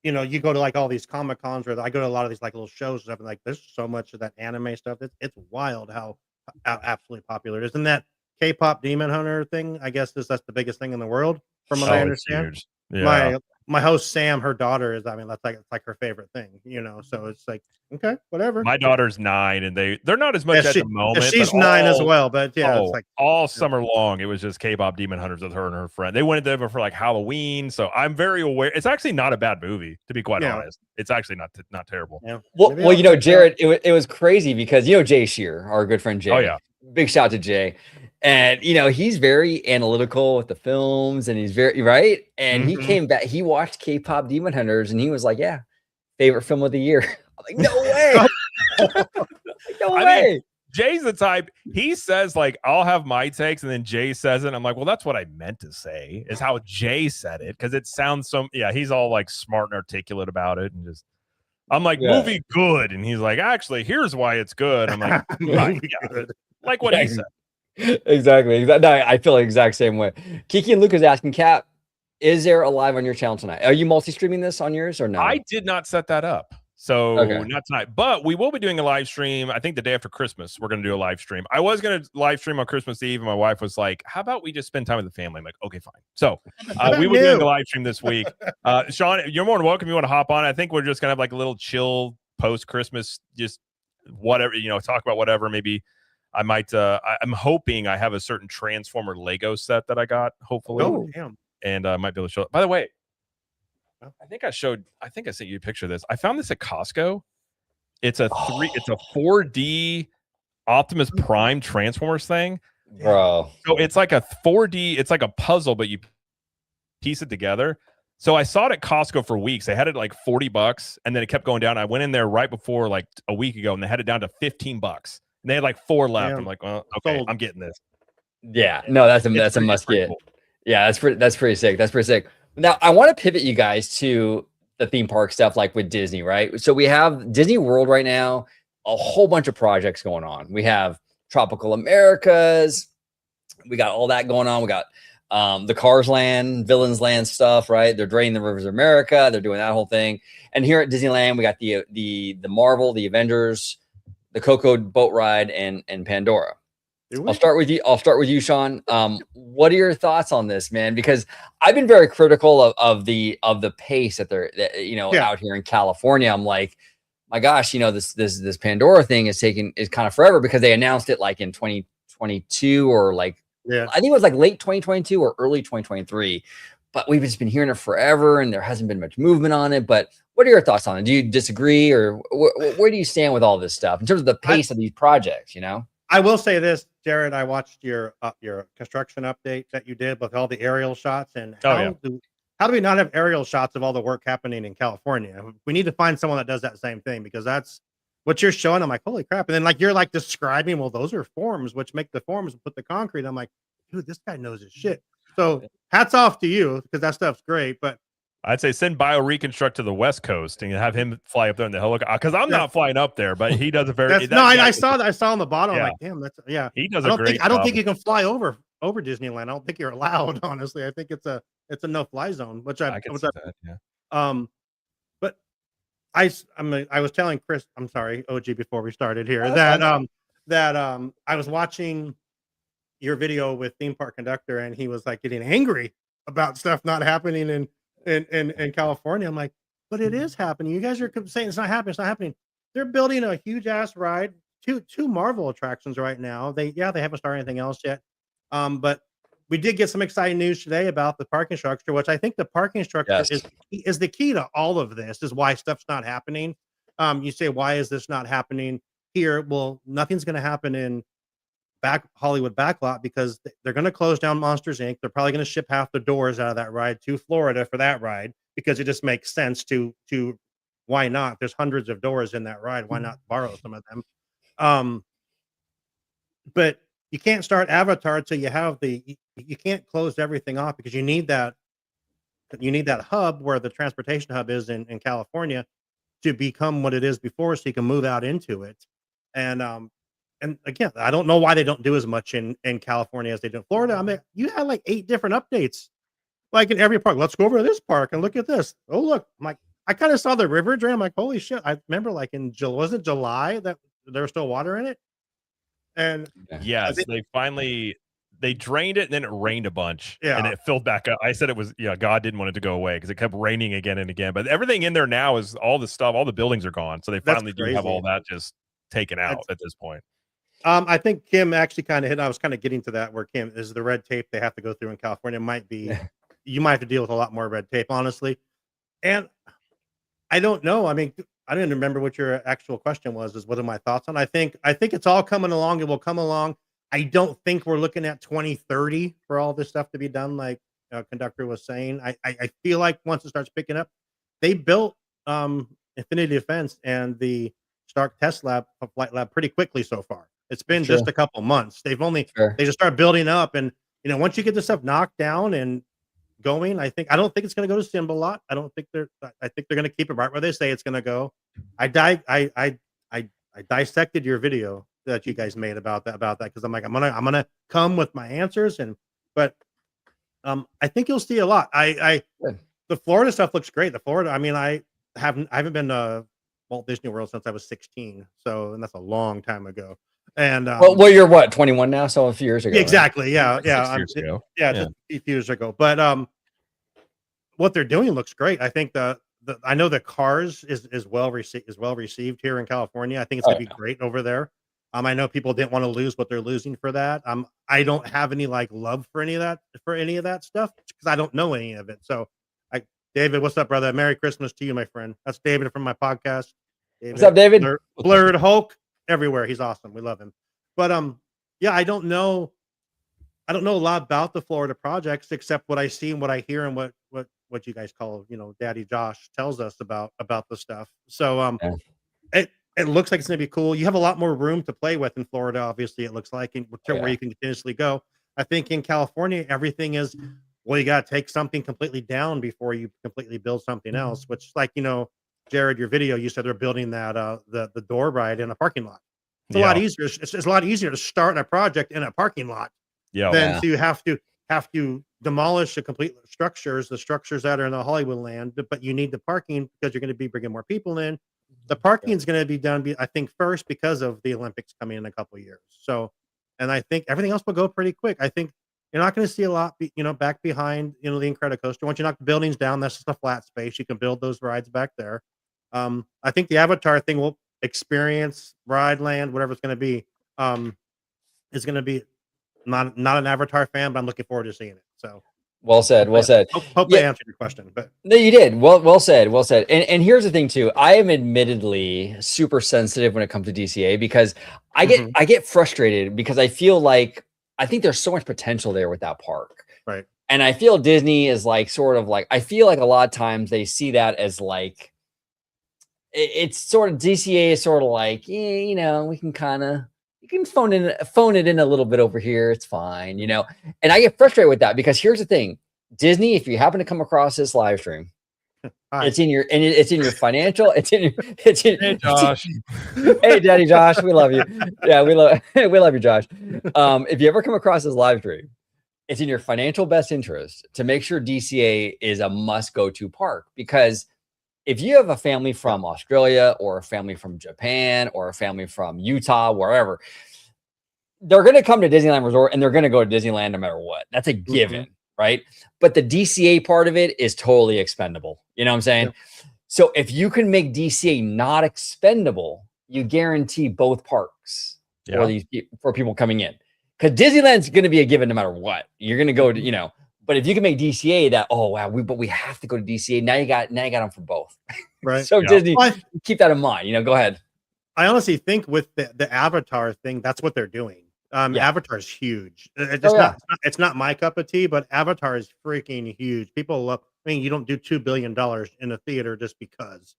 You go to like all these Comic Cons, or I go to a lot of these like little shows and stuff, and like there's so much of that anime stuff. It's wild how absolutely popular it is. And that K-pop Demon Hunter thing, I guess that's the biggest thing in the world, from what I understand. Yeah. my host Sam, her daughter is. I mean, that's like her favorite thing, So it's like, okay, whatever. My daughter's 9, and they're not as much at the moment. She's but 9 as well, but yeah, it's like all summer long, it was just K-pop Demon Hunters with her and her friend. They went over for like Halloween, so I'm very aware. It's actually not a bad movie, to be quite honest. It's actually not terrible. Yeah. Well, Jared, it was crazy because Jay Shear, our good friend Jay. Oh yeah, big shout out to Jay. And he's very analytical with the films, and he's very right. And he came back, he watched K-pop Demon Hunters, and he was like, "Yeah, favorite film of the year." I'm like, "No way, no way." Mean, Jay's the type. He says like, "I'll have my takes," and then Jay says it. I'm like, "Well, that's what I meant to say." Is how Jay said it because it sounds so. Yeah, he's all like smart and articulate about it, and just. I'm like, movie good, and he's like, actually, here's why it's good. I'm like, right, yeah. Like what he said. Exactly. No, I feel the exact same way. Kiki and Luke is asking, Cap, is there a live on your channel tonight? Are you multi-streaming this on yours or no? I did not set that up. So not tonight, but we will be doing a live stream. I think the day after Christmas, we're going to do a live stream. I was going to live stream on Christmas Eve, and my wife was like, how about we just spend time with the family? I'm like, okay, fine. So we will be doing a live stream this week. Shawn, you're more than welcome. You want to hop on? I think we're just going to have like a little chill post-Christmas, just whatever, talk about whatever. Maybe I might, I'm hoping I have a certain Transformer Lego set that I got, hopefully. Oh, damn. And I might be able to show it. By the way, I think I sent you a picture of this. I found this at Costco. It's a 4D Optimus Prime Transformers thing. Bro. So it's like a 4D, it's like a puzzle, but you piece it together. So I saw it at Costco for weeks. They had it like $40, and then it kept going down. I went in there right before like a week ago, and they had it down to $15. And they had like 4 left. Damn. I'm like, well, okay, I'm getting this. Yeah, no, that's a must get. Cool. Yeah, that's pretty sick. That's pretty sick. Now I want to pivot you guys to the theme park stuff, like with Disney, right? So we have Disney World right now, a whole bunch of projects going on. We have Tropical Americas, we got all that going on. We got the Cars Land, Villains Land stuff, right? They're draining the rivers of America. They're doing that whole thing. And here at Disneyland, we got the Marvel, the Avengers, the Coco boat ride, and Pandora. I'll start with you, Shawn. What are your thoughts on this, man? Because I've been very critical of the pace that they're out here in California. I'm like, my gosh, this Pandora thing is kind of forever, because they announced it like in 2022 or like I think it was like late 2022 or early 2023. But we've just been hearing it forever, and there hasn't been much movement on it. But what are your thoughts on it? Do you disagree, or where do you stand with all this stuff in terms of the pace of these projects? I will say this, Jared. I watched your construction update that you did with all the aerial shots, and how do we not have aerial shots of all the work happening in California? We need to find someone that does that same thing, because that's what you're showing. I'm like, holy crap! And then like you're like describing, well, those are forms, which make the forms and put the concrete. I'm like, dude, this guy knows his shit. So hats off to you, because that stuff's great. But I'd say send BioReconstruct to the West Coast and have him fly up there in the helicopter, because I'm not flying up there, but he does a very I saw that. I saw on the bottom. I'm like, damn, that's he does a great job. I don't think you can fly over Disneyland. I don't think you're allowed, honestly. I think it's a no-fly zone, which I can see that, but I was telling Chris, I'm sorry, OG, before we started here, that I was watching your video with Theme Park Conductor, and he was like getting angry about stuff not happening in California. I'm like, but it is happening. You guys are saying it's not happening. It's not happening. They're building a huge ass ride, two Marvel attractions right now. They haven't started anything else yet. But we did get some exciting news today about the parking structure, which I think the parking structure is the key to all of this, is why stuff's not happening. You say, why is this not happening here? Well, nothing's going to happen in Hollywood Backlot, because they're going to close down Monsters Inc. They're probably going to ship half the doors out of that ride to Florida for that ride, because it just makes sense to why not? There's hundreds of doors in that ride. Why not borrow some of them? But you can't start Avatar until you have you can't close everything off, because you need that hub where the transportation hub is in California to become what it is before, so you can move out into it. And again, I don't know why they don't do as much in California as they do in Florida. I mean, you had like 8 different updates, like in every park. Let's go over to this park and look at this. Oh, look, I'm like, I kind of saw the river drain. I'm like, holy shit. I remember like was it July that there was still water in it? And yes, they finally, they drained it and then it rained a bunch and Yeah. it filled back up. I said it was, God didn't want it to go away because it kept raining again and again. But everything in there now is all the stuff, all the buildings are gone. So they That's finally do have all crazy. that just taken out That's at this point. I think Kim actually kind of hit. I was kind of getting to that where Kim is the red tape they have to go through in California might be. You might have to deal with a lot more red tape, honestly. And I don't know. I mean, I don't even remember what your actual question was. Is what are my thoughts on? I think it's all coming along. It will come along. I don't think we're looking at 2030 for all this stuff to be done. Like conductor was saying, I feel like once it starts picking up, they built Infinity Defense and the Stark Test Lab Flight Lab pretty quickly so far. It's been just a couple months. They just start building up, and once you get this stuff knocked down and going, I don't think it's going to go to Simba a lot. I think they're going to keep it right where they say it's going to go. I dissected your video that you guys made about that because I'm like I'm gonna come with my answers but I think you'll see a lot. The Florida stuff looks great. The Florida, I mean, I haven't been to Walt Disney World since I was 16, and that's a long time ago. And well, you're what, 21 now, so a few years ago. Exactly, right? Yeah, 6 years ago. Just a few years ago. But what they're doing looks great. I think I know the Cars is well received here in California. I think it's gonna be great over there. I know people didn't want to lose what they're losing for that. I don't have any love for any of that stuff because I don't know any of it. So, David, what's up, brother? Merry Christmas to you, my friend. That's David from my podcast. David, what's up, David? Blurred Hulk everywhere. He's awesome. We love him. But yeah, I don't know a lot about the Florida projects except what I see and what I hear and what you guys call, Daddy Josh tells us about the stuff. So it looks like it's gonna be cool. You have a lot more room to play with in Florida, obviously, it looks like, and where you can continuously go. I think in California, everything is, well, you gotta take something completely down before you completely build something else, which Jared, your video, you said they're building that the door ride in a parking lot. It's a lot easier. It's a lot easier to start a project in a parking lot than to have to demolish the complete structures, the structures that are in the Hollywood land, but you need the parking because you're going to be bringing more people in. The parking is going to be done, I think, first because of the Olympics coming in a couple of years. So, and I think everything else will go pretty quick. I think you're not going to see a lot, back behind, the Incredicoaster. Once you knock the buildings down, that's just a flat space. You can build those rides back there. I think the Avatar thing will experience ride land, whatever it's going to be, is going to be not an Avatar fan, but I'm looking forward to seeing it. So well said. Hope I answered your question, but no, you did. Well said. And here's the thing too. I am admittedly super sensitive when it comes to DCA because I get frustrated because I feel like I think there's so much potential there with that park. Right. And I feel Disney is I feel like a lot of times they see that as it's sort of DCA is sort of we can kind of, you can phone it in a little bit over here. It's fine, and I get frustrated with that because here's the thing, Disney, if you happen to come across this live stream, it's in your financial, hey Josh. Hey Daddy Josh, we love you. Yeah, we love you, Josh. If you ever come across this live stream, it's in your financial best interest to make sure DCA is a must go to park, because if you have a family from Australia or a family from Japan or a family from Utah, wherever, they're going to come to Disneyland Resort and they're going to go to Disneyland no matter what. That's a given, right? But the DCA part of it is totally expendable. You know what I'm saying? Yeah. So if you can make DCA not expendable, you guarantee both parks for people coming in. Because Disneyland's going to be a given no matter what. You're going to go to, but if you can make DCA that, but we have to go to DCA. Now you got them for both. Right. So Disney, keep that in mind. Go ahead. I honestly think with the Avatar thing, that's what they're doing. Avatar is huge. It's not my cup of tea, but Avatar is freaking huge. People love. I mean, you don't do $2 billion in a theater just because.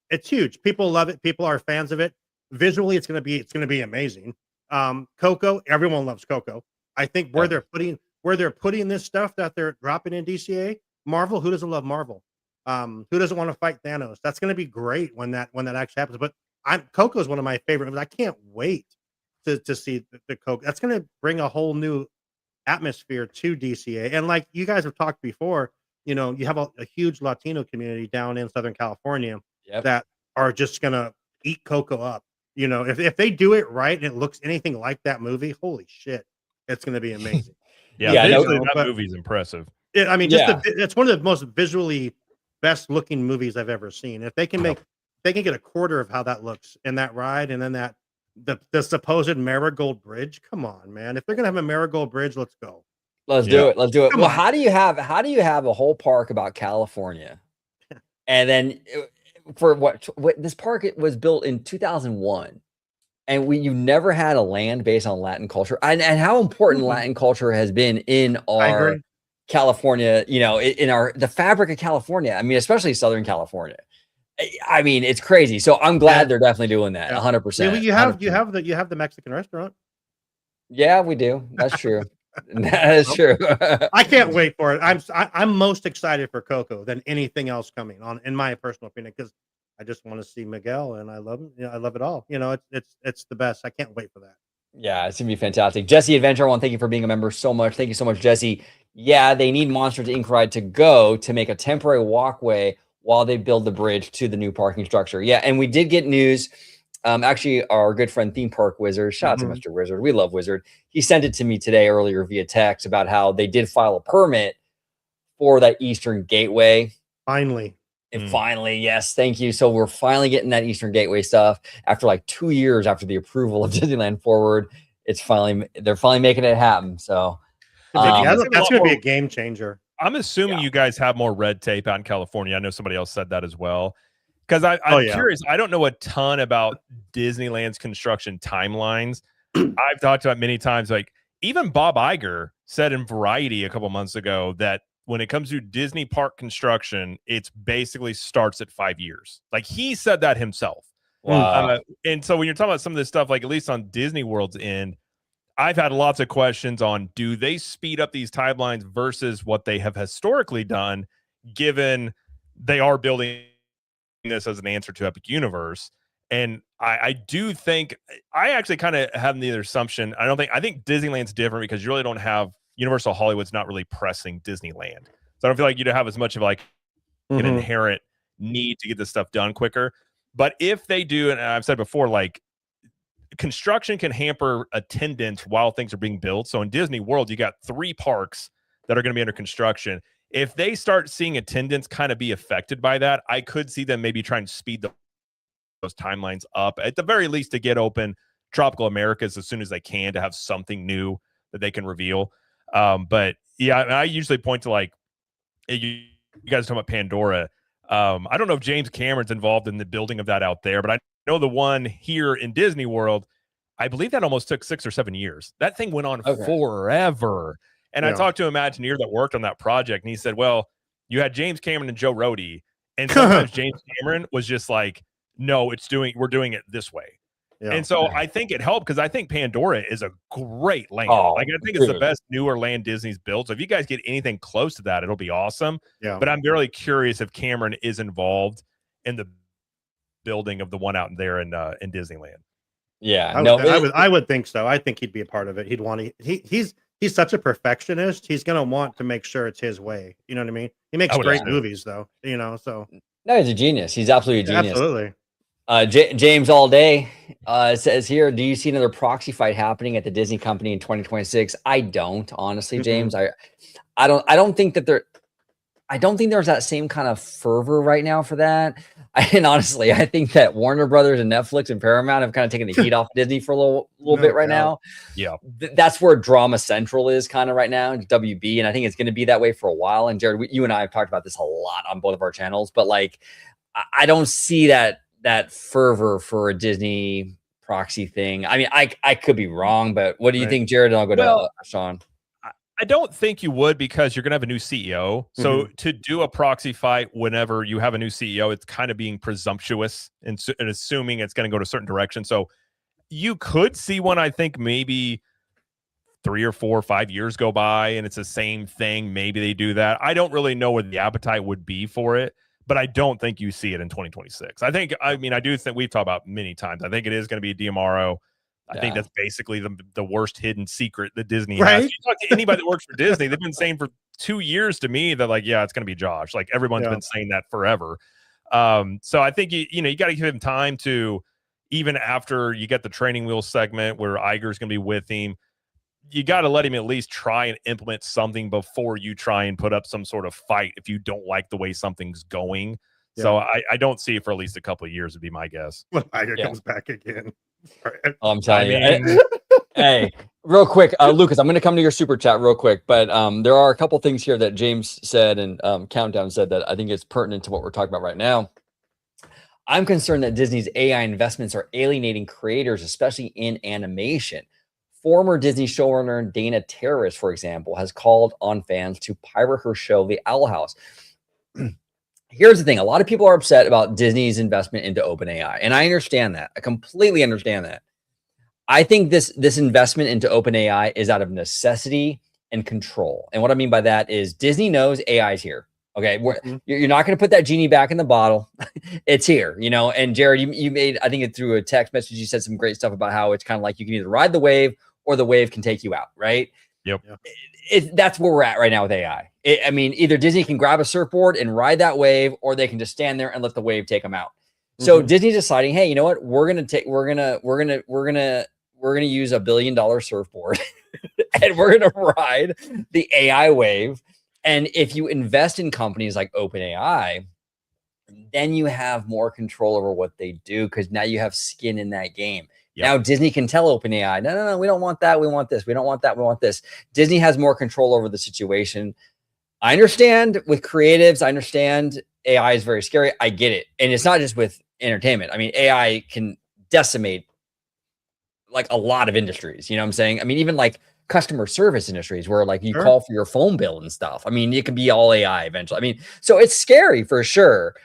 It's huge. People love it. People are fans of it. Visually, it's gonna be amazing. Coco, everyone loves Coco. I think where they're putting this stuff that they're dropping in DCA, Marvel. Who doesn't love Marvel? Who doesn't want to fight Thanos? That's going to be great when that actually happens. But Coco is one of my favorite. I can't wait to see the Coco. That's going to bring a whole new atmosphere to DCA. And like you guys have talked before, you have a huge Latino community down in Southern California that are just going to eat Coco up. If they do it right and it looks anything like that movie, holy shit. It's going to be amazing. Yeah, visually, that movie's impressive. I mean, it's one of the most visually best looking movies I've ever seen. If they can get a quarter of how that looks in that ride, and then the supposed Marigold Bridge. Come on, man! If they're gonna have a Marigold Bridge, let's go. Let's do it. Let's do it. Well, how do you have a whole park about California, and then for what this park was built in 2001, and you never had a land based on Latin culture, and how important Latin culture has been in our California, in the fabric of California. I mean, especially Southern California. I mean, it's crazy. So I'm glad they're definitely doing that. 100%. You have the Mexican restaurant. Yeah, we do. That's true. That is true. I can't wait for it. I'm most excited for Coco than anything else coming on, in my personal opinion, because I just want to see Miguel, and I love him. I love it all. It's the best. I can't wait for that. Yeah, it's gonna be fantastic. Jesse Adventure One, thank you for being a member so much. Thank you so much, Jesse. Yeah, they need Monsters Inc. ride to go to make a temporary walkway while they build the bridge to the new parking structure. Yeah, and we did get news. Actually, our good friend Theme Park Wizard, shout out to Mr. Wizard. We love Wizard. He sent it to me today earlier via text about how they did file a permit for that Eastern Gateway. Finally. And finally, yes, thank you. So we're finally getting that Eastern Gateway stuff after like 2 years after the approval of Disneyland Forward. They're finally making it happen. So that's going to be a game changer. I'm assuming you guys have more red tape out in California. I know somebody else said that as well. Because I'm curious. I don't know a ton about Disneyland's construction timelines. I've talked about many times, like even Bob Iger said in Variety a couple months ago that when it comes to Disney park construction, it's basically starts at 5 years. Like he said that himself. Wow. And so when you're talking about some of this stuff, like at least on Disney World's end, I've had lots of questions on, do they speed up these timelines versus what they have historically done, given they are building this as an answer to Epic Universe. And I do think, I actually kind of have the assumption, I think Disneyland's different because you really don't have, Universal Hollywood's not really pressing Disneyland. So I don't feel like you'd have as much of like an inherent need to get this stuff done quicker. But if they do, and I've said before, like construction can hamper attendance while things are being built. So in Disney World, you got 3 parks that are going to be under construction. If they start seeing attendance kind of be affected by that, I could see them maybe trying to speed those timelines up, at the very least, to get open Tropical Americas as soon as they can, to have something new that they can reveal. But yeah, I usually point to like, you guys talking about Pandora. I don't know if James Cameron's involved in the building of that out there, but I know the one here in Disney World, I believe that almost took 6 or 7 years. That thing went on forever. And I talked to an Imagineer that worked on that project, and he said, well, you had James Cameron and Joe Rohde, and sometimes James Cameron was just like, no, we're doing it this way. Yeah. And so I think it helped, because I think Pandora is a great land. I think it's the best newer land Disney's built. So if you guys get anything close to that, it'll be awesome. Yeah. But I'm really curious if Cameron is involved in the building of the one out there in Disneyland. Yeah, I would think so. I think he'd be a part of it. He'd want to. He's such a perfectionist. He's gonna want to make sure it's his way. You know what I mean? He makes great movies, though. So no, he's a genius. He's absolutely a genius. Absolutely. James All Day says here, do you see another proxy fight happening at the Disney company in 2026? I don't, honestly, James. I don't think there's that same kind of fervor right now for that. And honestly, I think that Warner Brothers and Netflix and Paramount have kind of taken the heat off Disney for a little bit right now. Yeah. That's where Drama Central is kind of right now, WB. And I think it's going to be that way for a while. And Jared, you and I have talked about this a lot on both of our channels, but like, I don't see that fervor for a Disney proxy thing. I mean, I could be wrong, but what do you think, Jared? And I'll go to Shawn. I don't think you would, because you're going to have a new CEO. So to do a proxy fight whenever you have a new CEO, it's kind of being presumptuous and assuming it's going to go to a certain direction. So you could see one, I think maybe 3 or 4 or 5 years go by and it's the same thing. Maybe they do that. I don't really know what the appetite would be for it, but I don't think you see it in 2026. I do think we've talked about many times. I think it is going to be a DiMauro. I think that's basically the worst hidden secret that Disney has. If you talk to anybody that works for Disney, they've been saying for 2 years to me that like, yeah, it's going to be Josh. Like everyone's been saying that forever. So I think you got to give him time to, even after you get the training wheel segment where Iger's going to be with him, you got to let him at least try and implement something before you try and put up some sort of fight if you don't like the way something's going. Yeah. So I don't see it for at least a couple of years would be my guess. When Iger comes back again. I'm telling you. Hey, real quick, Lucas, I'm going to come to your super chat real quick, but there are a couple things here that James said and Countdown said that I think is pertinent to what we're talking about right now. I'm concerned that Disney's AI investments are alienating creators, especially in animation. Former Disney showrunner Dana Terrace, for example, has called on fans to pirate her show, The Owl House. Here's the thing. A lot of people are upset about Disney's investment into OpenAI, and I understand that. I completely understand that. I think this investment into OpenAI is out of necessity and control. And what I mean by that is Disney knows AI is here. Okay, you're not going to put that genie back in the bottle. It's here, you know. And Jared, you made, I think, through a text message, you said some great stuff about how it's kind of like you can either ride the wave or the wave can take you out, right? Yep. That's where we're at right now with AI. I mean, either Disney can grab a surfboard and ride that wave, or they can just stand there and let the wave take them out. So Disney's deciding, hey, you know what? We're gonna use $1 billion surfboard, and we're gonna ride the AI wave. And if you invest in companies like OpenAI, then you have more control over what they do because now you have skin in that game. Yep. Now Disney can tell OpenAI, no, we don't want that. We want this. We don't want that. We want this. Disney has more control over the situation. I understand with creatives. I understand AI is very scary. I get it. And it's not just with entertainment. I mean, AI can decimate like a lot of industries. You know what I'm saying? I mean, even like customer service industries where like you call for your phone bill and stuff. I mean, it could be all AI eventually. I mean, so it's scary for sure.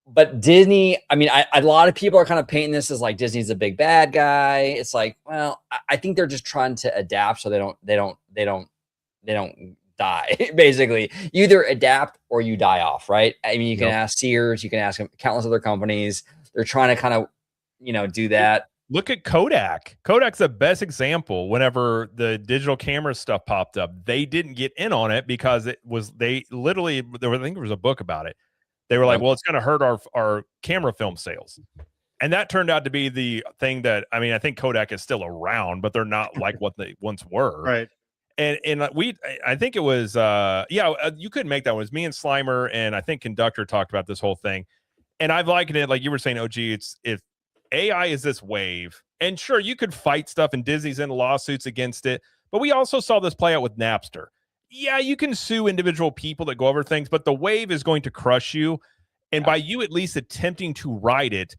But Disney, I mean, a lot of people are kind of painting this as like Disney's a big bad guy. It's like, well, I think they're just trying to adapt so they don't die. Basically, you either adapt or you die off, right? I mean, you can ask Sears, you can ask countless other companies. They're trying to kind of, do that. Look at Kodak. Kodak's the best example. Whenever the digital camera stuff popped up, they didn't get in on it because I think there was a book about it. They were like, well, it's going to hurt our camera film sales. And that turned out to be the thing that, I mean, I think Kodak is still around, but they're not like what they once were. Right. And I think it was, you couldn't make that. It was me and Slimer, and I think Conductor talked about this whole thing. And I've likened it, like you were saying, OG, if AI is this wave, and sure, you could fight stuff, and Disney's in lawsuits against it, but we also saw this play out with Napster. Yeah, you can sue individual people that go over things, but the wave is going to crush you. And by you at least attempting to ride it,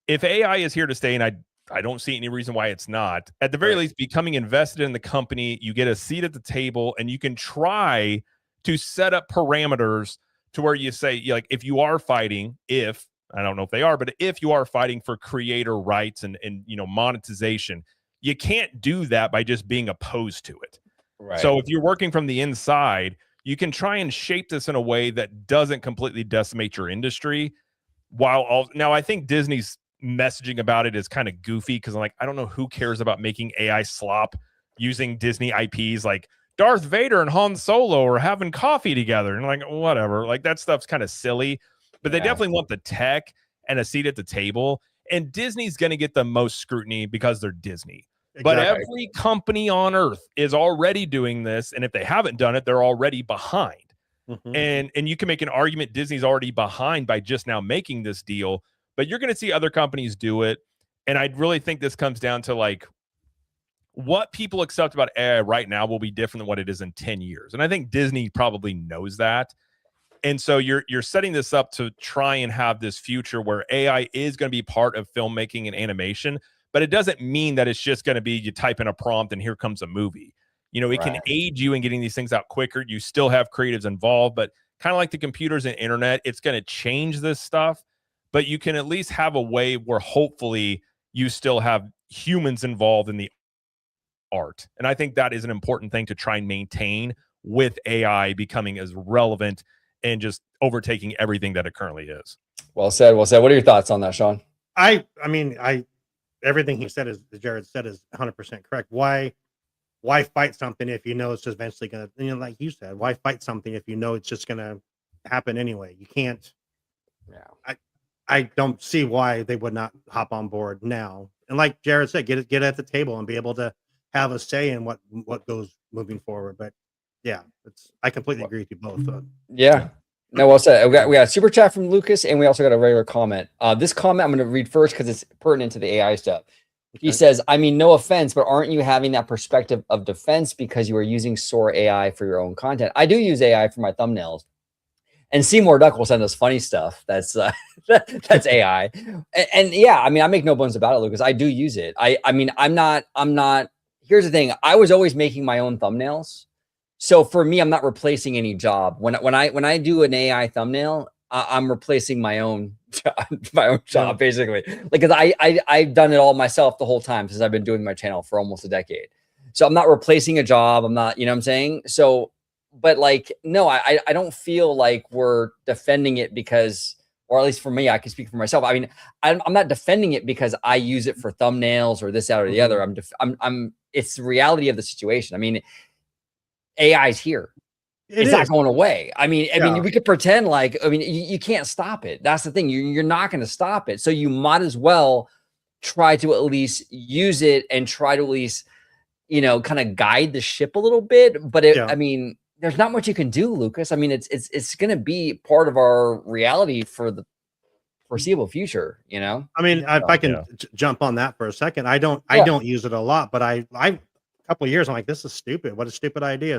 if AI is here to stay, and I don't see any reason why it's not, at the very least, becoming invested in the company, you get a seat at the table, and you can try to set up parameters to where you say, like, if you are fighting, I don't know if they are, but if you are fighting for creator rights and monetization, you can't do that by just being opposed to it. Right. So if you're working from the inside, you can try and shape this in a way that doesn't completely decimate your industry. Now I think Disney's messaging about it is kind of goofy because I'm like, I don't know who cares about making AI slop using Disney IPs like Darth Vader and Han Solo are having coffee together, and like, whatever, like that stuff's kind of silly. But they definitely want the tech and a seat at the table. And Disney's going to get the most scrutiny because they're Disney. Exactly. But every company on earth is already doing this. And if they haven't done it, they're already behind. And you can make an argument Disney's already behind by just now making this deal. But you're going to see other companies do it. And I really think this comes down to like what people accept about AI right now will be different than what it is in 10 years. And I think Disney probably knows that. And so you're setting this up to try and have this future where AI is going to be part of filmmaking and animation, but it doesn't mean that it's just going to be you type in a prompt and here comes a movie. It can aid you in getting these things out quicker. You still have creatives involved, but kind of like the computers and internet, it's going to change this stuff, but you can at least have a way where hopefully you still have humans involved in the art. And I think that is an important thing to try and maintain with AI becoming as relevant and just overtaking everything that it currently is. Well said. Well said. What are your thoughts on that, Shawn? I mean, everything he said Jared said is 100% correct. Why fight something if you know it's just eventually going to, like you said, why fight something if you know it's just going to happen anyway? You can't. Yeah. I don't see why they would not hop on board now. And like Jared said, get at the table and be able to have a say in what goes moving forward. But yeah, I completely agree with you both. Yeah. No, well said. We got a super chat from Lucas, and we also got a regular comment. This comment I'm going to read first because it's pertinent to the AI stuff. He says, I mean, no offense, but aren't you having that perspective of defense because you are using SOAR AI for your own content? I do use AI for my thumbnails. And Seymour Duck will send us funny stuff. That's that's AI. And yeah, I mean, I make no bones about it, Lucas. I do use it. I mean, I'm not. Here's the thing. I was always making my own thumbnails. So for me, I'm not replacing any job. When I do an AI thumbnail, I'm replacing my own job, basically. Like, cause I've done it all myself the whole time since I've been doing my channel for almost a decade. So I'm not replacing a job. I'm not, you know what I'm saying? So, but like, no, I don't feel like we're defending it because, or at least for me, I can speak for myself. I mean, I'm not defending it because I use it for thumbnails or this, that, or the other. It's the reality of the situation. I mean, AI is here. It's not going away. I mean, we could pretend like, I mean, you can't stop it. That's the thing. You're not going to stop it. So you might as well try to at least use it and try to at least, you know, kind of guide the ship a little bit. But I mean, there's not much you can do, Lucas. I mean, it's going to be part of our reality for the foreseeable future, you know? I mean, if I can jump on that for a second, I don't use it a lot, but I a couple of years, I'm like, this is stupid. What a stupid idea.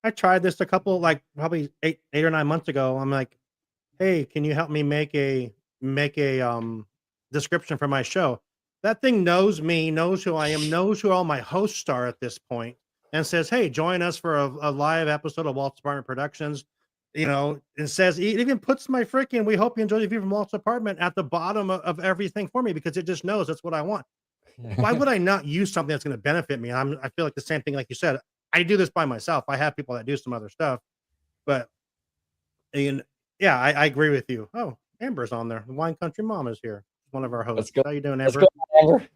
I tried this a couple, like probably eight or 9 months ago. I'm like, hey, can you help me make a description for my show? That thing knows me, knows who I am, knows who all my hosts are at this point, and says, hey, join us for a live episode of Walt's Apartment Productions. You know, and says, it even puts my freaking "we hope you enjoy the view from Walt's apartment" at the bottom of everything for me because it just knows that's what I want. Why would I not use something that's going to benefit me? I feel like the same thing, like you said. I do this by myself. I have people that do some other stuff, but yeah, I agree with you. Oh, Amber's on there. The Wine Country Mom is here. One of our hosts. How you doing, Amber? Amber.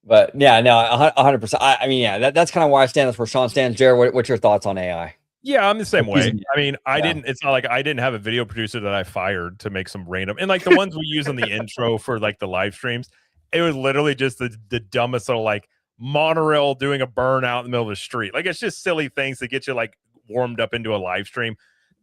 But yeah, no, 100%. I mean, yeah, that's kind of why I stand. That's where Shawn stands. Jared, what's your thoughts on AI? Yeah, I'm the same way. I mean, it's not like I didn't have a video producer that I fired to make some random, and like the ones we use on the intro for like the live streams, it was literally just the dumbest little like monorail doing a burnout in the middle of the street. Like, it's just silly things that get you like warmed up into a live stream.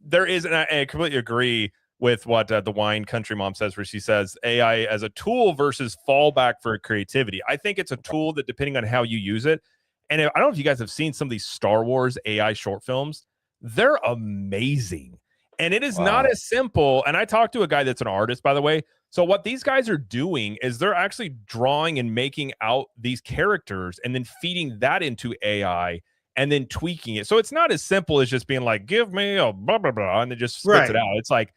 There is, and I completely agree with what the Wine Country Mom says, where she says AI as a tool versus fallback for creativity. I think it's a tool that, depending on how you use it, and I don't know if you guys have seen some of these Star Wars AI short films. They're amazing. And it is not as simple. And I talked to a guy that's an artist, by the way. So what these guys are doing is they're actually drawing and making out these characters and then feeding that into AI and then tweaking it. So it's not as simple as just being like, give me a blah, blah, blah, and it just spits it out. It's like,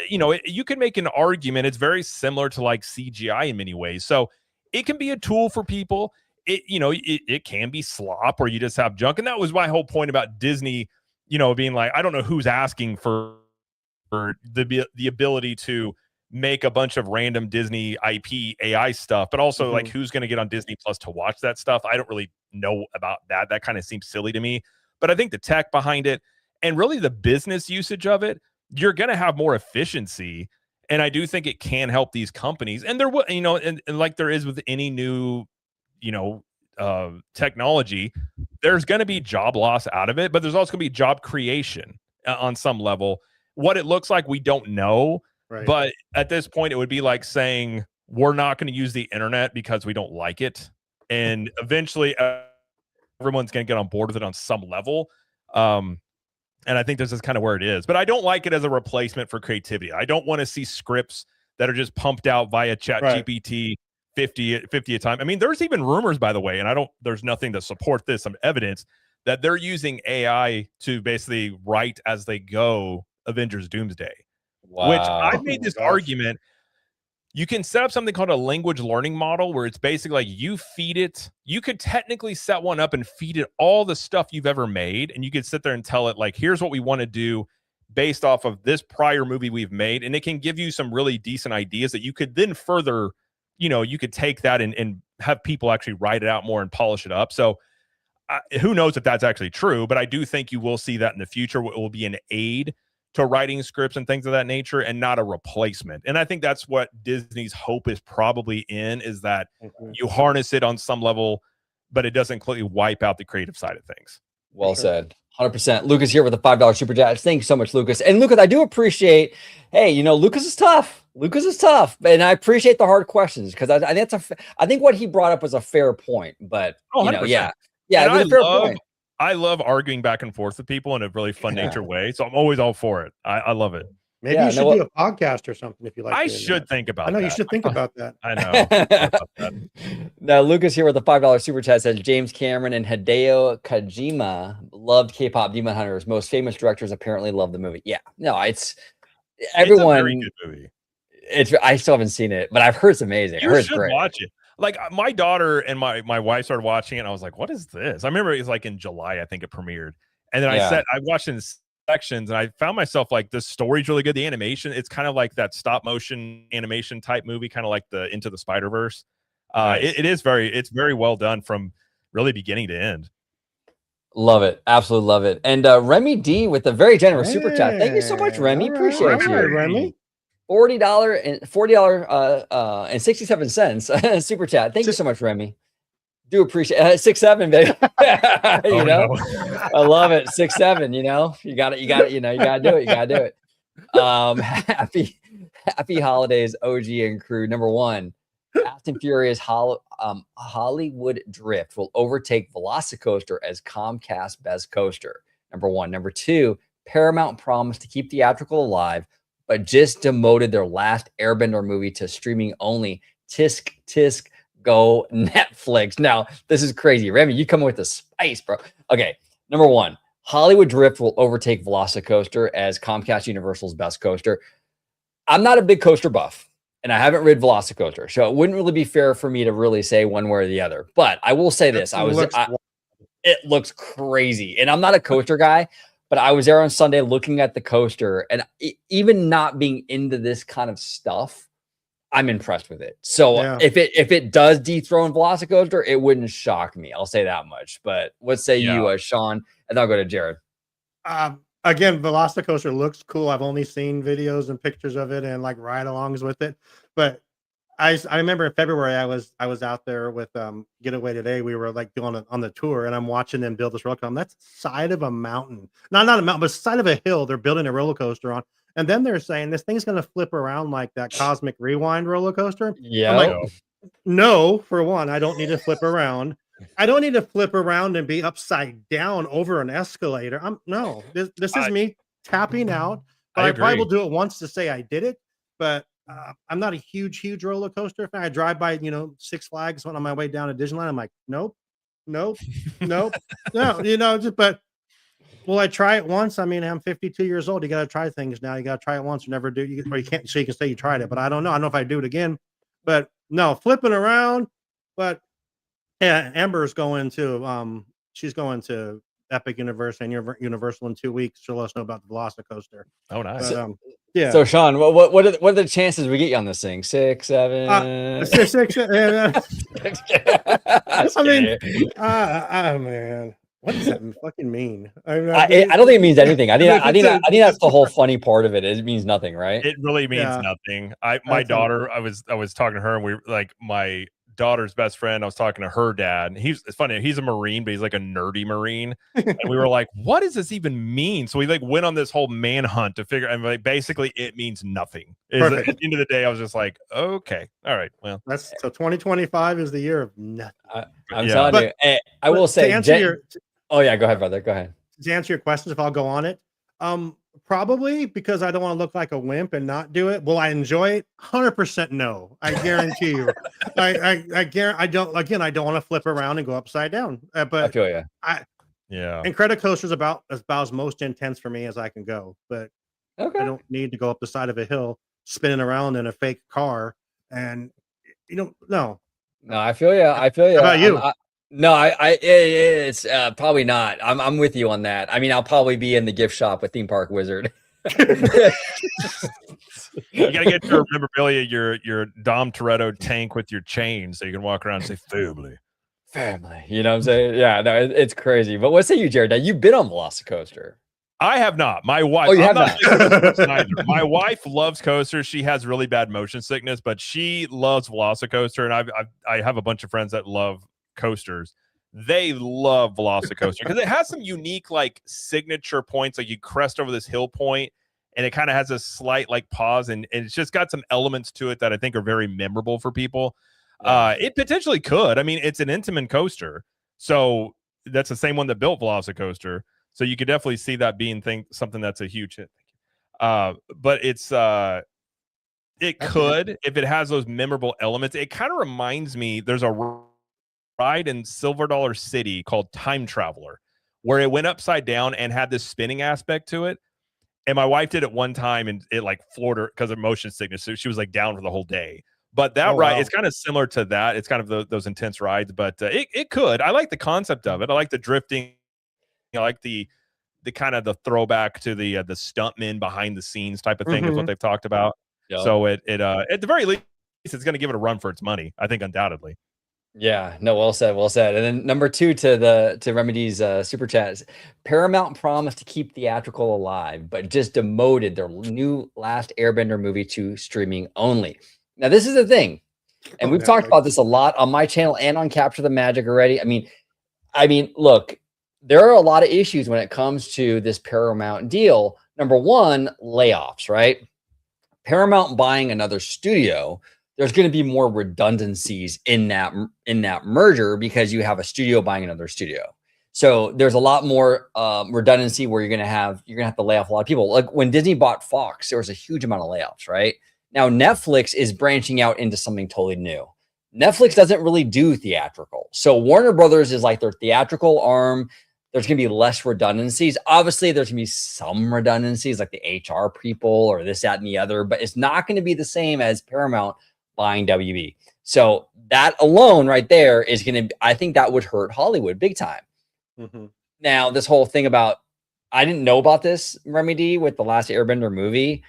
you can make an argument. It's very similar to like CGI in many ways. So it can be a tool for people. It can be slop, or you just have junk. And that was my whole point about Disney, being like, I don't know who's asking for the ability to make a bunch of random Disney IP AI stuff, but also like who's going to get on Disney Plus to watch that stuff. I don't really know about that. That kind of seems silly to me, but I think the tech behind it and really the business usage of it, you're going to have more efficiency. And I do think it can help these companies. And there will, and like there is with any new, technology, there's going to be job loss out of it, but there's also going to be job creation on some level. What it looks like, we don't know. Right. But at this point, it would be like saying we're not going to use the internet because we don't like it. And eventually, everyone's going to get on board with it on some level. And I think this is kind of where it is. But I don't like it as a replacement for creativity. I don't want to see scripts that are just pumped out via ChatGPT 50 a time. I mean, there's even rumors, by the way, and there's nothing to support this, some evidence that they're using AI to basically write as they go Avengers Doomsday. Wow. Which I've made this argument. You can set up something called a language learning model where it's basically like you feed it. You could technically set one up and feed it all the stuff you've ever made. And you could sit there and tell it, like, here's what we want to do based off of this prior movie we've made. And it can give you some really decent ideas that you could then further, you could take that and have people actually write it out more and polish it up. So who knows if that's actually true, but I do think you will see that in the future. It will be an aid to writing scripts and things of that nature and not a replacement. And I think that's what Disney's hope is probably in, is that you harness it on some level, but it doesn't completely wipe out the creative side of things. Well said. 100%. Lucas here with a $5 super chat. Thank you so much, Lucas. And Lucas, I do appreciate, hey, you know, Lucas is tough. Lucas is tough. And I appreciate the hard questions because I think I think what he brought up was a fair point. But you know, yeah. Yeah, and it was a fair point. I love arguing back and forth with people in a really fun nature way. So I'm always all for it. I love it. Maybe you should do a podcast or something if you like. I should think about that. I know you should think about that. I know. Now, Lucas here with a $5 super chat says James Cameron and Hideo Kojima loved K-pop Demon Hunters. Most famous directors apparently love the movie. Yeah, no, it's everyone. It's a very good movie. I still haven't seen it, but I've heard it's amazing. You should watch it. Like my daughter and my wife started watching it, and I was like, "What is this?" I remember it was like in July, I think it premiered, and then I watched it in sections, and I found myself like, the story's really good. The animation, it's kind of like that stop motion animation type movie, kind of like the Into the Spider-Verse. It's very well done from really beginning to end. Love it, absolutely love it. And Remy D with a very generous super chat. Thank you so much, Remy. Appreciate you, Remy. $40 and 67 cents super chat. Thank you so much, Remy. Do appreciate 6'7", baby. You know, no. I love it. 6'7", you know, you got it, you know, you gotta do it. Happy holidays, OG and crew. Number one, Fast and Furious Hollywood Drift will overtake Velocicoaster as Comcast best coaster. Number one. Number two, Paramount promised to keep theatrical alive, but just demoted their last Airbender movie to streaming only. Tisk, tisk, go Netflix. Now, this is crazy. Remy, you come with the spice, bro. Okay, number one, Hollywood Drift will overtake Velocicoaster as Comcast Universal's best coaster. I'm not a big coaster buff, and I haven't ridden Velocicoaster, so it wouldn't really be fair for me to really say one way or the other. But I will say this. It looks crazy, and I'm not a coaster guy, but I was there on Sunday looking at the coaster, and even not being into this kind of stuff, I'm impressed with it. So if it does dethrone Velocicoaster, it wouldn't shock me. I'll say that much. But what say you, Shawn? And then I'll go to Jared. Again, Velocicoaster looks cool. I've only seen videos and pictures of it and like ride-alongs with it. But I remember in February I was out there with Getaway Today. We were like doing on the tour, and I'm watching them build this roller coaster. That's side of a mountain, not a mountain, but side of a hill. They're building a roller coaster on, and then they're saying this thing's going to flip around like that Cosmic Rewind roller coaster. Yeah. Like, no, for one, I don't need to flip around. I don't need to flip around and be upside down over an escalator. This is me tapping out. But I probably will do it once to say I did it. But I'm not a huge roller coaster fan. I drive by, Six Flags when on my way down to Disneyland. I'm like, nope, no, but will I try it once? I mean, I'm 52 years old. You got to try things now. You got to try it once or never do. Or you can't, so you can say you tried it, but I don't know. I don't know if I do it again, but no, flipping around. But yeah, Amber's going to, she's going to Epic Universe and Universal in 2 weeks. She'll let us know about the Velocicoaster. Oh, nice. But, yeah. So, Shawn, what are the chances we get you on this thing? 6, 7, 6. I mean, man, what does that fucking mean? I don't think it means anything. I think that's the whole funny part of it. It means nothing, right? It really means nothing. My daughter, I was talking to her, and we like my daughter's best friend. I was talking to her dad. It's funny. He's a Marine, but he's like a nerdy Marine. And we were like, what does this even mean? So we like went on this whole manhunt to figure, and like basically it means nothing. At the end of the day, I was just like, okay, all right, well, so 2025 is the year of nothing. I'm telling you. Hey, I will say, oh yeah, go ahead, brother. Go ahead. To answer your questions, if I'll go on it, probably because I don't want to look like a wimp and not do it. Will I enjoy it? 100% no. I guarantee you. I don't want to flip around and go upside down. But I feel you. And Credicoaster is about as most intense for me as I can go. But I don't need to go up the side of a hill spinning around in a fake car. And no. No, I feel you. How about you? It's probably not. I'm with you on that. I mean, I'll probably be in the gift shop with Theme Park Wizard. You gotta get your memorabilia, your Dom Toretto tank with your chain, so you can walk around and say family. You know what I'm saying? Yeah, no, it's crazy. But what say you, Jared? Now you've been on Velocicoaster. I have not. My wife. Oh, you have not. My wife loves coasters. She has really bad motion sickness, but she loves Velocicoaster, and I have a bunch of friends that love coasters. they love Velocicoaster because it has some unique like signature points. Like you crest over this hill point and it kind of has a slight like pause and it's just got some elements to it that I think are very memorable for people. Yeah. It potentially could. I mean, it's an Intamin coaster. So that's the same one that built Velocicoaster. So you could definitely see that being something that's a huge hit. But it could, if it has those memorable elements. It kind of reminds me, there's a ride in Silver Dollar City called Time Traveler, where it went upside down and had this spinning aspect to it. And my wife did it one time and it like floored her because of motion sickness. So she was like down for the whole day. But that ride, it's kind of similar to that. It's kind of those intense rides, but it could. I like the concept of it. I like the drifting. I like the kind of the throwback to the stuntmen behind the scenes type of thing is what they've talked about. Yep. So it at the very least, it's going to give it a run for its money. I think undoubtedly. Yeah, no, well said, well said. And then number 2 to Remedy's super chats. Paramount promised to keep theatrical alive, but just demoted their new Last Airbender movie to streaming only. Now, this is the thing, and we've talked about this a lot on my channel and on Capture the Magic already. I mean, look, there are a lot of issues when it comes to this Paramount deal. Number 1, layoffs, right? Paramount buying another studio, there's going to be more redundancies in that merger because you have a studio buying another studio. So there's a lot more redundancy where you're going to have to lay off a lot of people. Like when Disney bought Fox, there was a huge amount of layoffs, right? Now Netflix is branching out into something totally new. Netflix doesn't really do theatrical. So Warner Brothers is like their theatrical arm. There's going to be less redundancies. Obviously, there's going to be some redundancies like the HR people or this, that, and the other, but it's not going to be the same as Paramount buying WB. So that alone right there is going to, I think that would hurt Hollywood big time. Now, this whole thing about, I didn't know about this, Remedy, with the Last Airbender movie.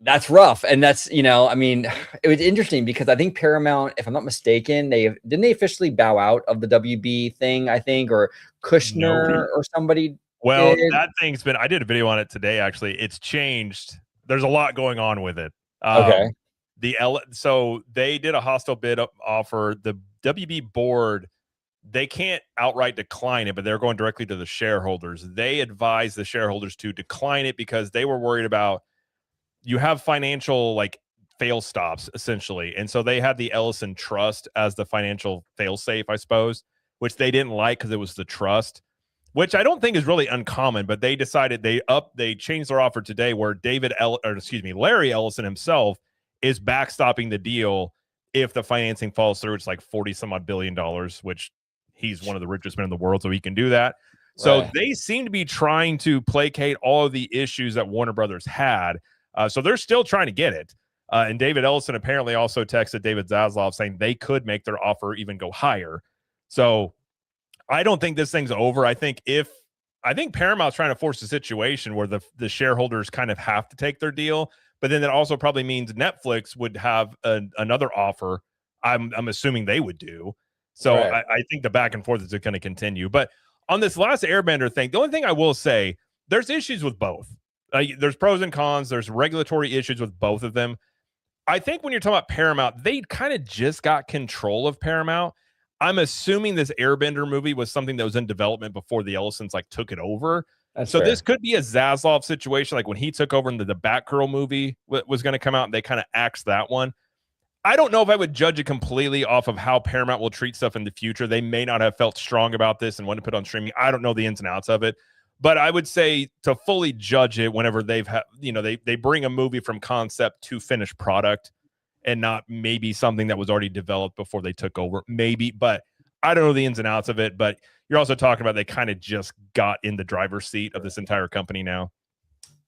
That's rough. And that's, I mean, it was interesting because I think Paramount, if I'm not mistaken, didn't they officially bow out of the WB thing, I think, or Kushner or somebody. Well, that thing's been, I did a video on it today, actually. It's changed. There's a lot going on with it. Okay. So they did a hostile bid offer. The WB board, they can't outright decline it, but they're going directly to the shareholders. They advised the shareholders to decline it because they were worried about, you have financial like fail stops essentially. And so they had the Ellison Trust as the financial fail safe, I suppose, which they didn't like because it was the trust, which I don't think is really uncommon, but they decided they changed their offer today where Larry Ellison himself is backstopping the deal if the financing falls through. It's like 40 some odd $billion, which he's one of the richest men in the world, so he can do that. So they seem to be trying to placate all of the issues that Warner Brothers had. So they're still trying to get it. And David Ellison apparently also texted David Zaslav saying they could make their offer even go higher. So I don't think this thing's over. I think Paramount's trying to force a situation where the shareholders kind of have to take their deal, but then that also probably means Netflix would have another offer. I'm assuming they would do. So I think the back and forth is going to continue. But on this Last Airbender thing, the only thing I will say, there's issues with both. There's pros and cons. There's regulatory issues with both of them. I think when you're talking about Paramount, they kind of just got control of Paramount. I'm assuming this Airbender movie was something that was in development before the Ellisons like took it over. That's so fair. This could be a Zaslav situation, like when he took over and the Batgirl movie was going to come out and they kind of axed that one. I don't know if I would judge it completely off of how Paramount will treat stuff in the future. They may not have felt strong about this and want to put it on streaming. I don't know the ins and outs of it. But I would say to fully judge it whenever they bring a movie from concept to finished product and not maybe something that was already developed before they took over. Maybe, but I don't know the ins and outs of it. But you're also talking about they kind of just got in the driver's seat of this entire company now.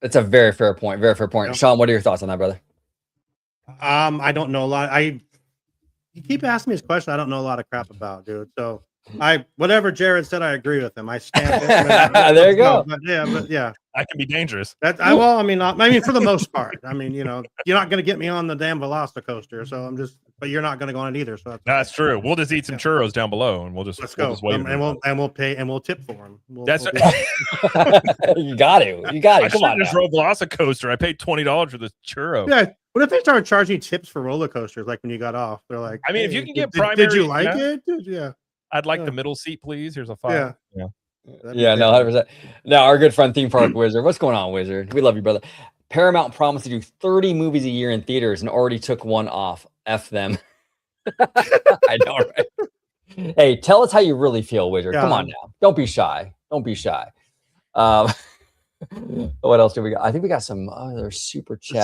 That's a very fair point. Very fair point. Yep. Shawn, what are your thoughts on that, brother? I don't know a lot. You keep asking me this question. I don't know a lot of crap about, dude. So whatever Jared said, I agree with him. I stand it. There you go. But yeah. I can be dangerous. For the most part. I mean, you're not going to get me on the damn Velocicoaster. So but you're not going to go on it either. So that's true. We'll just eat some churros down below, and let's go. We'll pay and we'll tip for them. You got to. I come on. Just rode Velocicoaster. I paid $20 for this churro. Yeah. What if they start charging tips for roller coasters? Like when you got off, they're like, I mean, if you can get primary, did you like it? Yeah. I'd like the middle seat, please. Here's a $5. Yeah, no, 100%. Now, our good friend Theme Park Wizard. What's going on, Wizard? We love you, brother. Paramount promised to do 30 movies a year in theaters and already took one off. F them. I know, right? Hey, tell us how you really feel, Wizard. Come on now. Don't be shy. Don't be shy. What else do we got? I think we got some other super chats.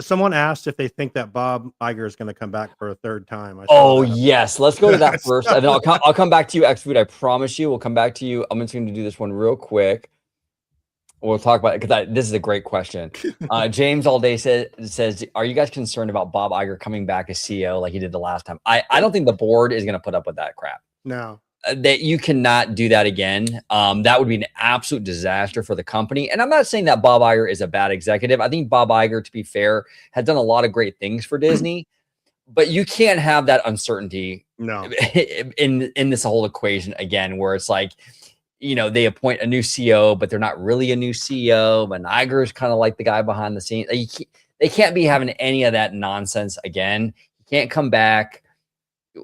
Someone asked if they think that Bob Iger is going to come back for a third time. Oh yes, let's go to that first, and then I'll come back to you, X Food. I promise you, we'll come back to you. I'm just going to do this one real quick. We'll talk about it because this is a great question. James all day says, "Are you guys concerned about Bob Iger coming back as CEO like he did the last time?" I don't think the board is going to put up with that crap. No. That you cannot do that again. That would be an absolute disaster for the company. And I'm not saying that Bob Iger is a bad executive. I think Bob Iger, to be fair, has done a lot of great things for Disney, but you can't have that uncertainty in this whole equation again, where it's like, they appoint a new CEO, but they're not really a new CEO. But Iger is kind of like the guy behind the scenes. They can't be having any of that nonsense again. You can't come back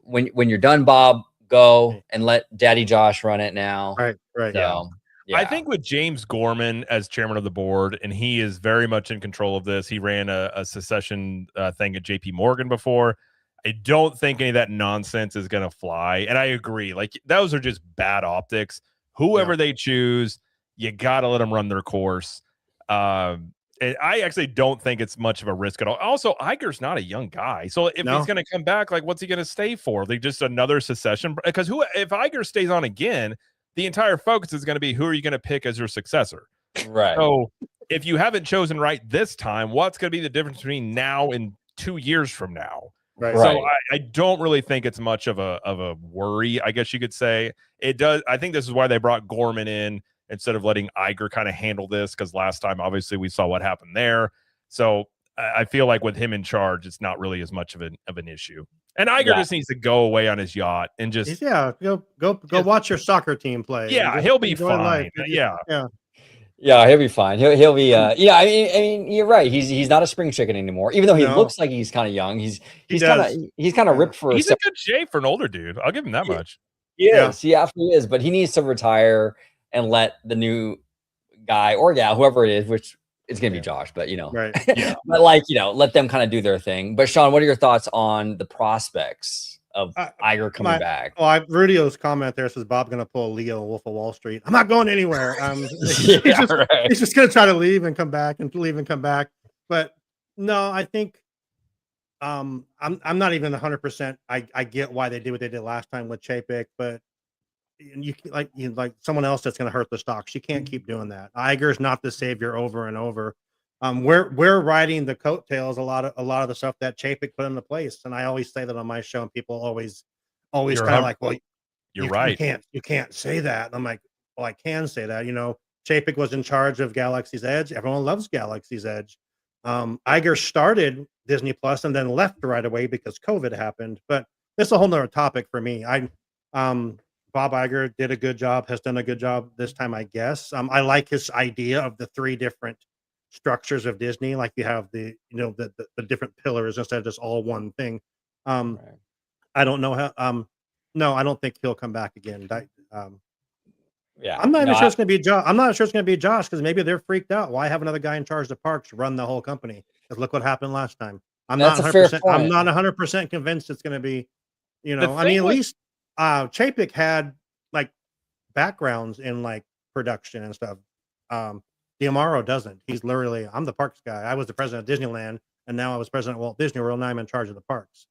when you're done, Bob. Go and let Daddy Josh run it now. Right. So, yeah. I think with James Gorman as chairman of the board, and he is very much in control of this. He ran a secession thing at JP Morgan before. I don't think any of that nonsense is going to fly. And I agree. Like, those are just bad optics. Whoever they choose, you got to let them run their course. And I actually don't think it's much of a risk at all. Also, Iger's not a young guy. So if he's going to come back, like, what's he going to stay for? Like, just another secession? Because if Iger stays on again, the entire focus is going to be, who are you going to pick as your successor? Right. So if you haven't chosen right this time, what's going to be the difference between now and 2 years from now? Right. So I don't really think it's much of a worry, I guess you could say. It does. I think this is why they brought Gorman in, instead of letting Iger kind of handle this, because last time, obviously, we saw what happened there. So I feel like with him in charge, it's not really as much of an issue. And Iger just needs to go away on his yacht and just go watch your soccer team play. Yeah, he'll be fine. Yeah, he'll be fine. He'll be. I mean, you're right. He's not a spring chicken anymore. Even though he looks like he's kind of young, he's kind of ripped for. He's in good shape for an older dude. I'll give him that much. Yes, he absolutely is. But he needs to retire and let the new guy or gal, whoever it is, which it's going to be Josh, but but let them kind of do their thing. But Shawn, what are your thoughts on the prospects of Iger coming back? Well, Rudio's comment there says Bob's going to pull a Leo Wolf of Wall Street. I'm not going anywhere. He's just going to try to leave and come back and leave and come back. But no, I think I'm not even 100%. I get why they did what they did last time with Chapek, but you like someone else that's going to hurt the stocks. You can't keep doing that. Iger's not the savior over and over. We're riding the coattails a lot of the stuff that Chapek put into place, and I always say that on my show, and people always kind of like, well, you're right. You can't say that. And I'm like, well, I can say that. Chapek was in charge of Galaxy's Edge. Everyone loves Galaxy's Edge. Iger started Disney Plus and then left right away because COVID happened. But it's a whole nother topic for me. Bob Iger did a good job, has done a good job this time, I guess. I like his idea of the 3 different structures of Disney. Like you have the different pillars instead of just all one thing. I don't know how. No, I don't think he'll come back again. I'm not even sure it's going to be Josh. I'm not sure it's going to be Josh because maybe they're freaked out. Why have another guy in charge of parks run the whole company? Because look what happened last time. I'm not 100% convinced it's going to be. At least Chapek had like backgrounds in like production and stuff. D'Amaro doesn't. He's literally, I'm the parks guy. I was the president of Disneyland, and now I was president of Walt Disney World. Now I'm in charge of the parks.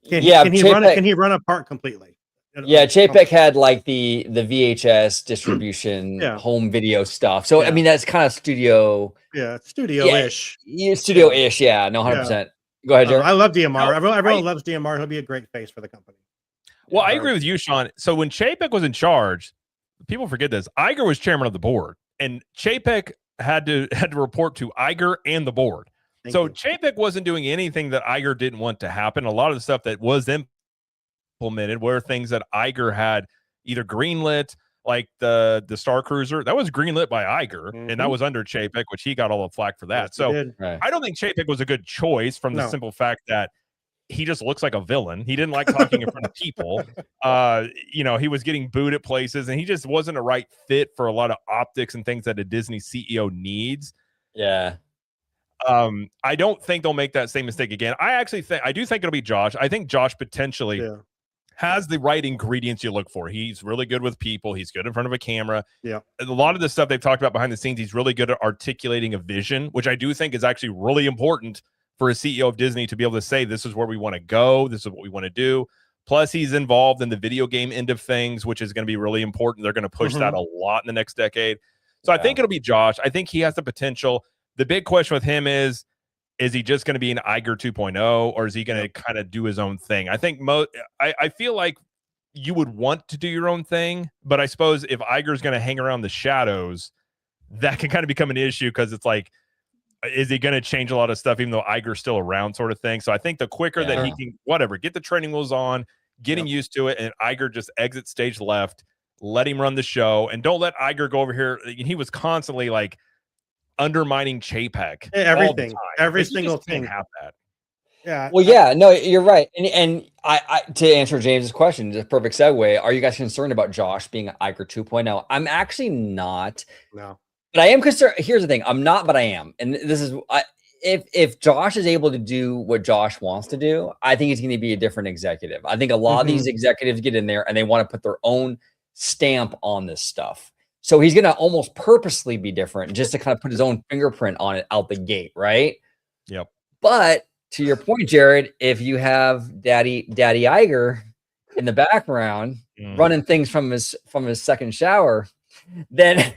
Can he run a park completely? Yeah, Chapek had like the VHS distribution, home video stuff. So I mean, that's kind of studio. Yeah, studio-ish. Studio-ish. Yeah, no, 100%. Go ahead, Jared. I love D'Amaro. Everyone loves D'Amaro. He'll be a great face for the company. Well, I agree with you, Shawn. So when Chapek was in charge, people forget this. Iger was chairman of the board, and Chapek had to report to Iger and the board. Chapek wasn't doing anything that Iger didn't want to happen. A lot of the stuff that was implemented were things that Iger had either greenlit, like the Star Cruiser. That was greenlit by Iger, and that was under Chapek, which he got all the flack for that. Yes, I don't think Chapek was a good choice from the simple fact that he just looks like a villain. He didn't like talking in front of people. He was getting booed at places, and he just wasn't a right fit for a lot of optics and things that a Disney CEO needs. Yeah. I don't think they'll make that same mistake again. I do think it'll be Josh. I think Josh potentially has the right ingredients you look for. He's really good with people. He's good in front of a camera. Yeah. A lot of the stuff they've talked about behind the scenes, he's really good at articulating a vision, which I do think is actually really important for a CEO of Disney to be able to say, this is where we want to go. This is what we want to do. Plus, he's involved in the video game end of things, which is going to be really important. They're going to push that a lot in the next decade. So I think it'll be Josh. I think he has the potential. The big question with him is he just going to be an Iger 2.0, or is he going to kind of do his own thing? I think I feel like you would want to do your own thing, but I suppose if Iger's going to hang around the shadows, that can kind of become an issue, because it's like, is he going to change a lot of stuff even though Iger's still around, sort of thing? So I think the quicker that he can, get the training wheels on, get him used to it, and Iger just exit stage left, let him run the show, and don't let Iger go over here. He was constantly like undermining Chapek. Everything, every single thing. Can't have that. Yeah. Well, yeah, no, you're right. And I to answer James's question, just a perfect segue. Are you guys concerned about Josh being an Iger 2.0? I'm actually not. No. But I am concerned. Here's the thing. I'm not, but I am. And this is if Josh is able to do what Josh wants to do, I think he's going to be a different executive. I think a lot of these executives get in there and they want to put their own stamp on this stuff. So he's going to almost purposely be different just to kind of put his own fingerprint on it out the gate, right? Yep. But to your point, Jared, if you have Daddy Iger in the background running things from his second shower, then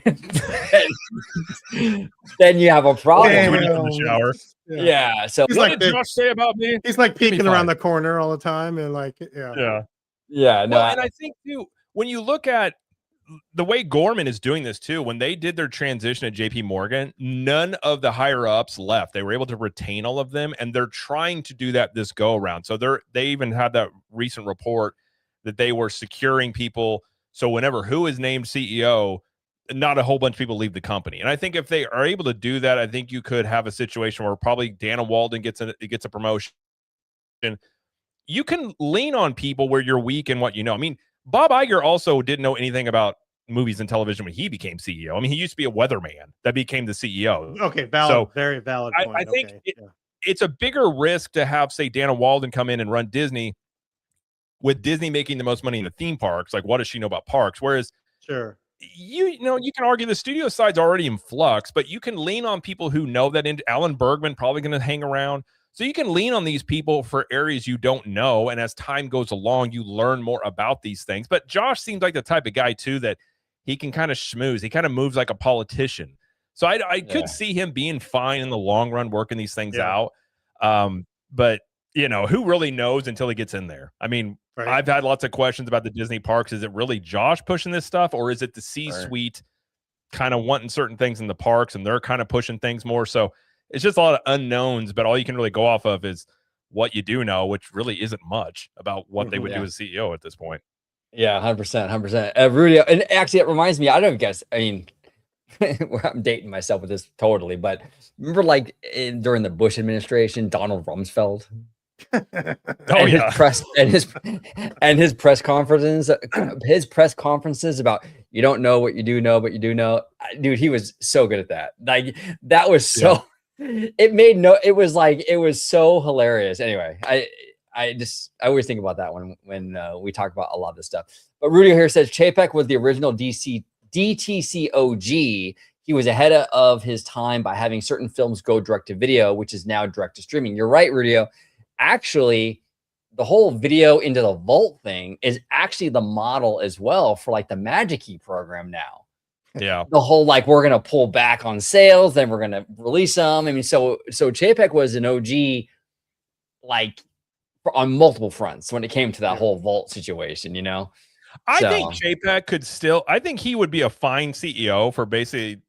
you have a problem. In the shower. Yeah. So what did Josh say about me? He's like peeking around the corner all the time, and like, No, and I think too, when you look at the way Gorman is doing this too, when they did their transition at JP Morgan, none of the higher ups left. They were able to retain all of them, and they're trying to do that this go around. So they even had that recent report that they were securing people. So whenever who is named CEO, not a whole bunch of people leave the company. And I think if they are able to do that, I think you could have a situation where probably Dana Walden gets a promotion. You can lean on people where you're weak in what you know. I mean, Bob Iger also didn't know anything about movies and television when he became CEO. I mean, he used to be a weatherman that became the CEO. Okay, valid, very valid point. I think it's a bigger risk to have, say, Dana Walden come in and run Disney, with Disney making the most money in the theme parks. Like, what does she know about parks? Whereas, you can argue the studio side's already in flux, but you can lean on people who know that. Alan Bergman probably going to hang around. So you can lean on these people for areas you don't know. And as time goes along, you learn more about these things. But Josh seems like the type of guy, too, that he can kind of schmooze. He kind of moves like a politician. So I could see him being fine in the long run, working these things out. But, who really knows until he gets in there? I mean, I've had lots of questions about the Disney parks. Is it really Josh pushing this stuff, or is it the C-suite kind of wanting certain things in the parks and they're kind of pushing things more? So it's just a lot of unknowns, but all you can really go off of is what you do know, which really isn't much about what they would do as CEO at this point. Yeah, 100%. Rudy, and actually it reminds me, I don't guess, I mean, I'm dating myself with this totally, but remember during the Bush administration, Donald Rumsfeld? His press conferences about, you don't know what you do know, but you do know. Dude, he was so good at that. Like, that was so it was so hilarious. Anyway, I always think about that when we talk about a lot of this stuff. But Rudy here says Chapek was the original DTC OG. He was ahead of his time by having certain films go direct to video, which is now direct to streaming. You're right, Rudio. Actually, the whole video into the vault thing is actually the model as well for like the Magic Key program now. Yeah. The whole, like, we're going to pull back on sales, then we're going to release them. I mean, so Chapek was an OG, like, on multiple fronts when it came to that whole vault situation, I think Chapek could still, I think he would be a fine CEO for basically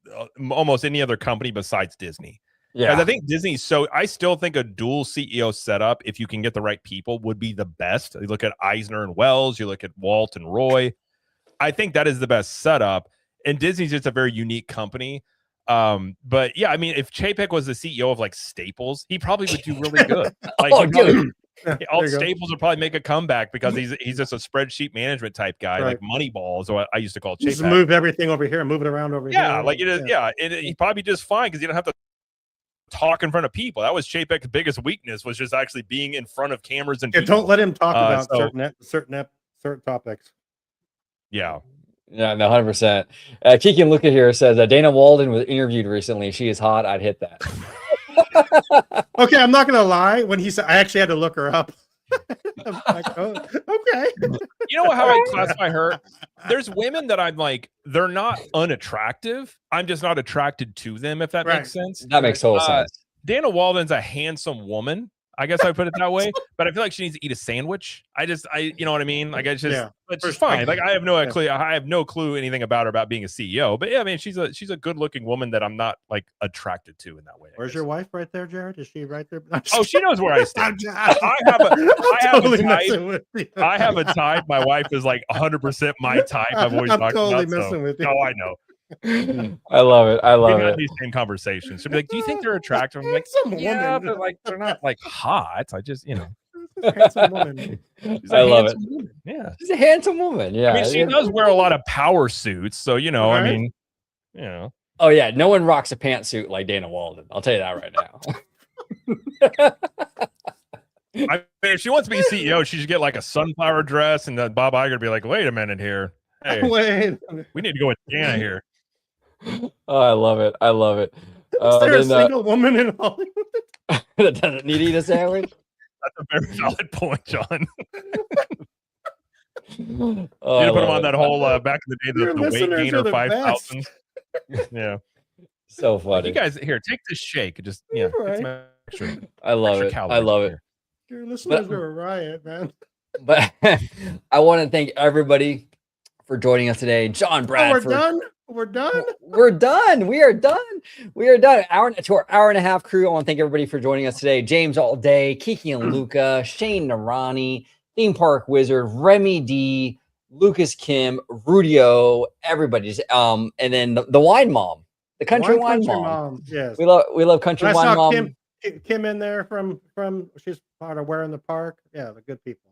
almost any other company besides Disney. Yeah, because I think Disney's I still think a dual CEO setup, if you can get the right people, would be the best. You look at Eisner and Wells, you look at Walt and Roy. I think that is the best setup. And Disney's just a very unique company. But yeah, I mean, if Chapek was the CEO of like Staples, he probably would do really good. Like, All Staples will probably make a comeback because he's just a spreadsheet management type guy, like Moneyball is what I used to call. Just move everything over here, move it around over here. Like it is. Yeah, and he'd probably be just fine because you don't have to talk in front of people. That was Chapek's biggest weakness, was just actually being in front of cameras and people. Don't let him talk about certain topics. Yeah, no, 100%. Kiki and Luca here says Dana Walden was interviewed recently. She is hot. I'd hit that. Okay, I'm not gonna lie. When he said, I actually had to look her up. I'm like, oh, okay. You know how I classify her? There's women that I'm like, they're not unattractive. I'm just not attracted to them, if that makes sense. That makes total sense. Dana Walden's a handsome woman. I guess I put it that way, but I feel like she needs to eat a sandwich. You know what I mean? Like it's just fine. Like I have no clue anything about her about being a CEO, but yeah, I mean, she's a good looking woman that I'm not like attracted to in that way. Where's your wife right there, Jared? Is she right there? Oh, she knows where I stand. I have a type. My wife is like 100% my type. I've always talked about. Messing with you. Oh, I know. I love it. I love it. These same conversations. She'll be like, "Do you think they're attractive?" I'm like, "Yeah, but like they're not like hot. I just, handsome woman. I love it. Woman. Yeah, she's a handsome woman. Yeah, I mean, she does wear a lot of power suits, so I mean, Oh yeah, no one rocks a pantsuit like Dana Walden. I'll tell you that right now. I mean, if she wants to be CEO, she should get like a sunflower dress, and then Bob Iger be like, "Wait a minute here, hey, wait, we need to go with Dana here." Oh, I love it. I love it. Is there a single woman in Hollywood that doesn't need to eat a sandwich? That's a very valid point, John. You put him on that whole back in the day, the weight gainer 5,000. Yeah, so funny. You guys here, take this shake. Just I love it. I love it. Your listeners are a riot, man. But I want to thank everybody for joining us today. John Bradford. We're done. We're done. We're done. We are done. We are done. To our hour and a half crew, I want to thank everybody for joining us today. James All Day, Kiki and Luca, Shane Narani, Theme Park Wizard, Remy D, Lucas Kim, Rudio, everybody. And then the Wine Mom, the Country Wine Mom. Yes, we love Country Wine Mom. Kim in there from she's part of Where in the Park. Yeah, the good people.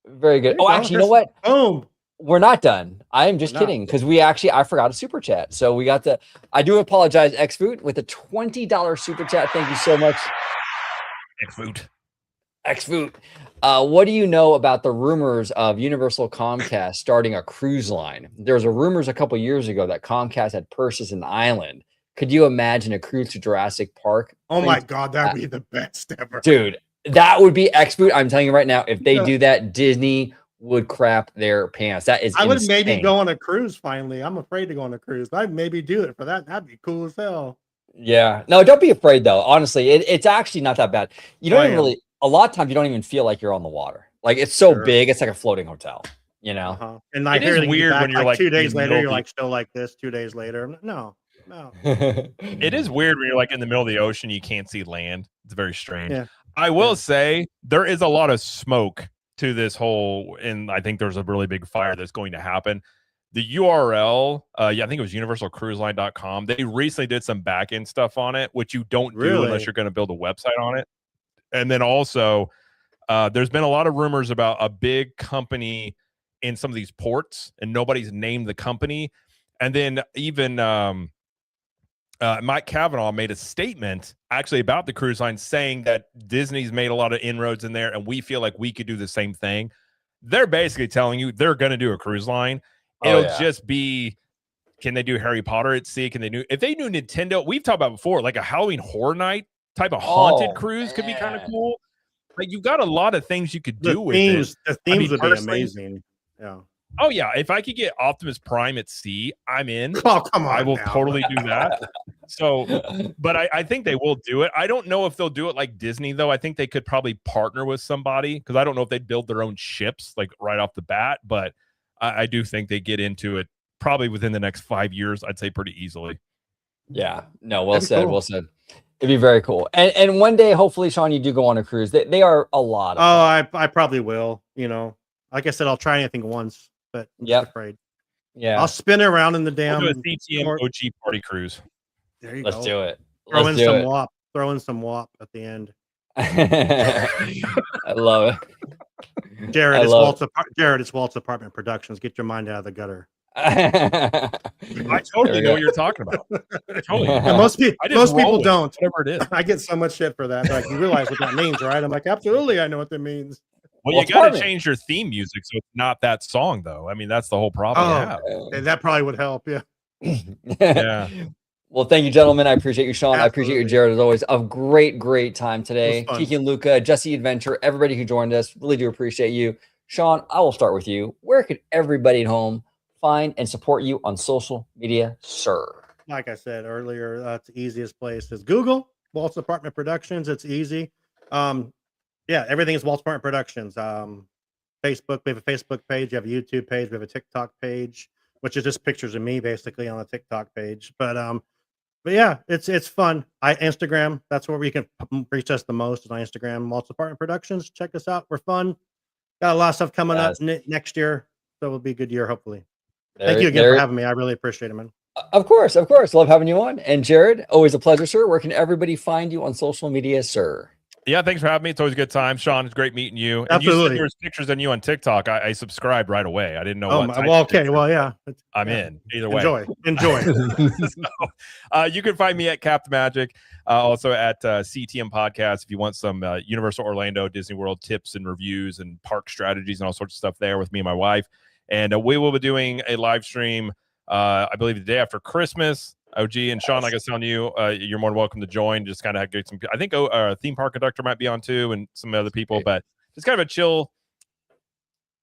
Very good. Oh, actually, you know what? Boom. We're not done. I am just kidding, because I forgot a super chat. So we got I do apologize, Xfoot, with a $20 super chat. Thank you so much. Xfoot. What do you know about the rumors of Universal Comcast starting a cruise line? There was a rumors a couple years ago that Comcast had purchased an island. Could you imagine a cruise to Jurassic Park? Oh my God, that would be the best ever. Dude, that would be Xfoot. I'm telling you right now, if they do that, Disney would crap their pants. That is I would maybe go on a cruise finally. I'm afraid to go on a cruise. I'd maybe do it for that. That'd be cool as hell. Yeah. No, don't be afraid though. Honestly, it's actually not that bad. You don't even really, a lot of times you don't even feel like you're on the water. Like it's so big, it's like a floating hotel, And I hear it is weird when you're like 2 days later, you're like still like this 2 days later. No. It is weird when you're like in the middle of the ocean, you can't see land. It's very strange. Yeah. I will say there is a lot of smoke to this whole, and I think there's a really big fire that's going to happen. The URL, I think it was universalcruiseline.com. They recently did some back end stuff on it, which you don't do unless you're going to build a website on it. And then also, there's been a lot of rumors about a big company in some of these ports, and nobody's named the company. And then even Mike Cavanaugh made a statement actually about the cruise line saying that Disney's made a lot of inroads in there and we feel like we could do the same thing. They're basically telling you they're going to do a cruise line. It'll just be, can they do Harry Potter at sea? Can they do, if they do Nintendo, we've talked about before, like a Halloween Horror Night type of haunted cruise could be kind of cool. Like you've got a lot of things you could do with it. The themes would be amazing. Yeah. Oh yeah, if I could get Optimus Prime at sea, I'm in. Oh, come on. I will totally do that. So, but I think they will do it. I don't know if they'll do it like Disney, though. I think they could probably partner with somebody, because I don't know if they'd build their own ships like right off the bat, but I do think they get into it probably within the next 5 years, I'd say pretty easily. Yeah, no, well said. Cool. Well said. It'd be very cool. And one day, hopefully, Shawn, you do go on a cruise. They are a lot of fun. I probably will. Like I said, I'll try anything once, but I'm afraid. Yeah, I'll spin around in the damn. We'll do a CTM OG party cruise. There you go. Let's do it. Throw in some WAP at the end. I love it. Jared, I it's love Walt's Apartment Productions. Get your mind out of the gutter. I totally know what you're talking about. Totally. And most people don't. Whatever it is. I get so much shit for that. Like, you realize what that means, right? I'm like, absolutely, I know what that means. Well, you got to change your theme music so it's not that song, though. I mean, that's the whole problem you have. And that probably would help. Yeah. Yeah. Well, thank you, gentlemen. I appreciate you, Shawn. Absolutely. I appreciate you, Jared, as always. A great time today. Kiki and Luca, Jesse Adventure, everybody who joined us, really do appreciate you. Shawn, I will start with you. Where could everybody at home find and support you on social media, sir? Like I said earlier, it's the easiest place is Google, Walt's Apartment Productions. It's easy. Yeah, everything is Walt's Apartment Productions. Facebook, we have a Facebook page, you have a YouTube page, we have a TikTok page, which is just pictures of me basically on the TikTok page. But yeah, it's fun. Instagram, that's where we can reach us the most, is on Instagram, Walt's Apartment Productions. Check us out. We're fun. Got a lot of stuff coming up next year, so it'll be a good year, hopefully. Thank you again for having me. I really appreciate it, man. Of course. Love having you on. And Jared, always a pleasure, sir. Where can everybody find you on social media, sir? Yeah, thanks for having me. It's always a good time. Shawn, it's great meeting you. And Absolutely. you said there was pictures of you on TikTok. I subscribed right away. I didn't know what. Well, okay. Well, yeah. I'm in either way. Enjoy. So, you can find me at Captain Magic, also at CTM Podcast if you want some Universal Orlando, Disney World tips and reviews and park strategies and all sorts of stuff there with me and my wife. And we will be doing a live stream, I believe, the day after Christmas. OG and Shawn, like I was telling you, you're more than welcome to join. Just kind of get some. I think Theme Park Conductor might be on too, and some other people. But just kind of a chill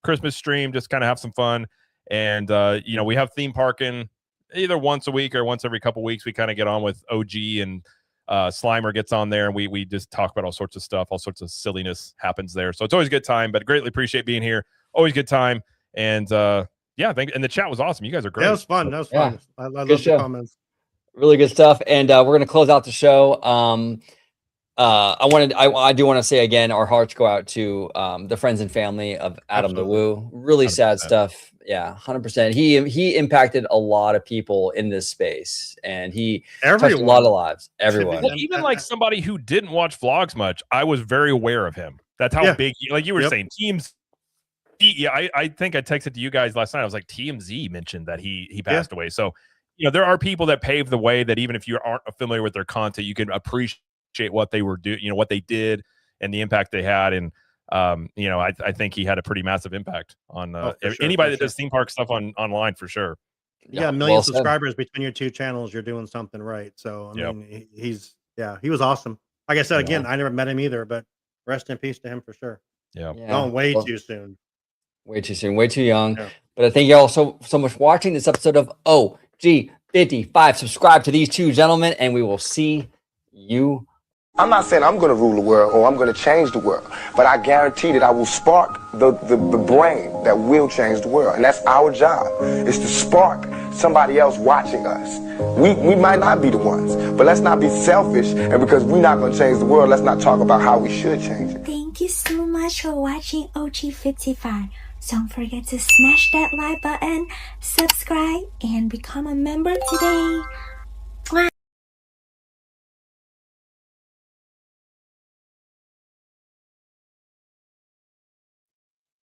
Christmas stream. Just kind of have some fun. And we have theme parking either once a week or once every couple weeks. We kind of get on with OG and Slimer gets on there, and we just talk about all sorts of stuff. All sorts of silliness happens there. So it's always a good time. But greatly appreciate being here. Always good time. And yeah, and the chat was awesome. You guys are great. That was fun. That was fun. Yeah. I love the comments. Really good stuff. And we're going to close out the show. I do want to say again, our hearts go out to the friends and family of Adam the Woo. Really 100%. Sad stuff. Yeah, 100%. He impacted a lot of people in this space, and he touched a lot of lives. Everyone. Well, even like somebody who didn't watch vlogs much, I was very aware of him. That's how big, like you were saying, teams. Yeah, I think I texted to you guys last night. I was like, TMZ mentioned that he passed away. So, there are people that paved the way that even if you aren't familiar with their content, you can appreciate what they were doing, what they did and the impact they had. And, I think he had a pretty massive impact on anybody that does theme park stuff online for sure. Yeah, million subscribers between your two channels. You're doing something right. So, I mean, he was awesome. Like I said, again, I never met him either, but rest in peace to him for sure. Yeah. Gone way too soon. Way too soon, way too young. Yeah. But I thank you all so much for watching this episode of OG55. Subscribe to these two gentlemen, and we will see you. I'm not saying I'm going to rule the world or I'm going to change the world, but I guarantee that I will spark the brain that will change the world. And that's our job, is to spark somebody else watching us. We might not be the ones, but let's not be selfish. And because we're not going to change the world, let's not talk about how we should change it. Thank you so much for watching OG55. Don't forget to smash that like button, subscribe, and become a member today. Mwah.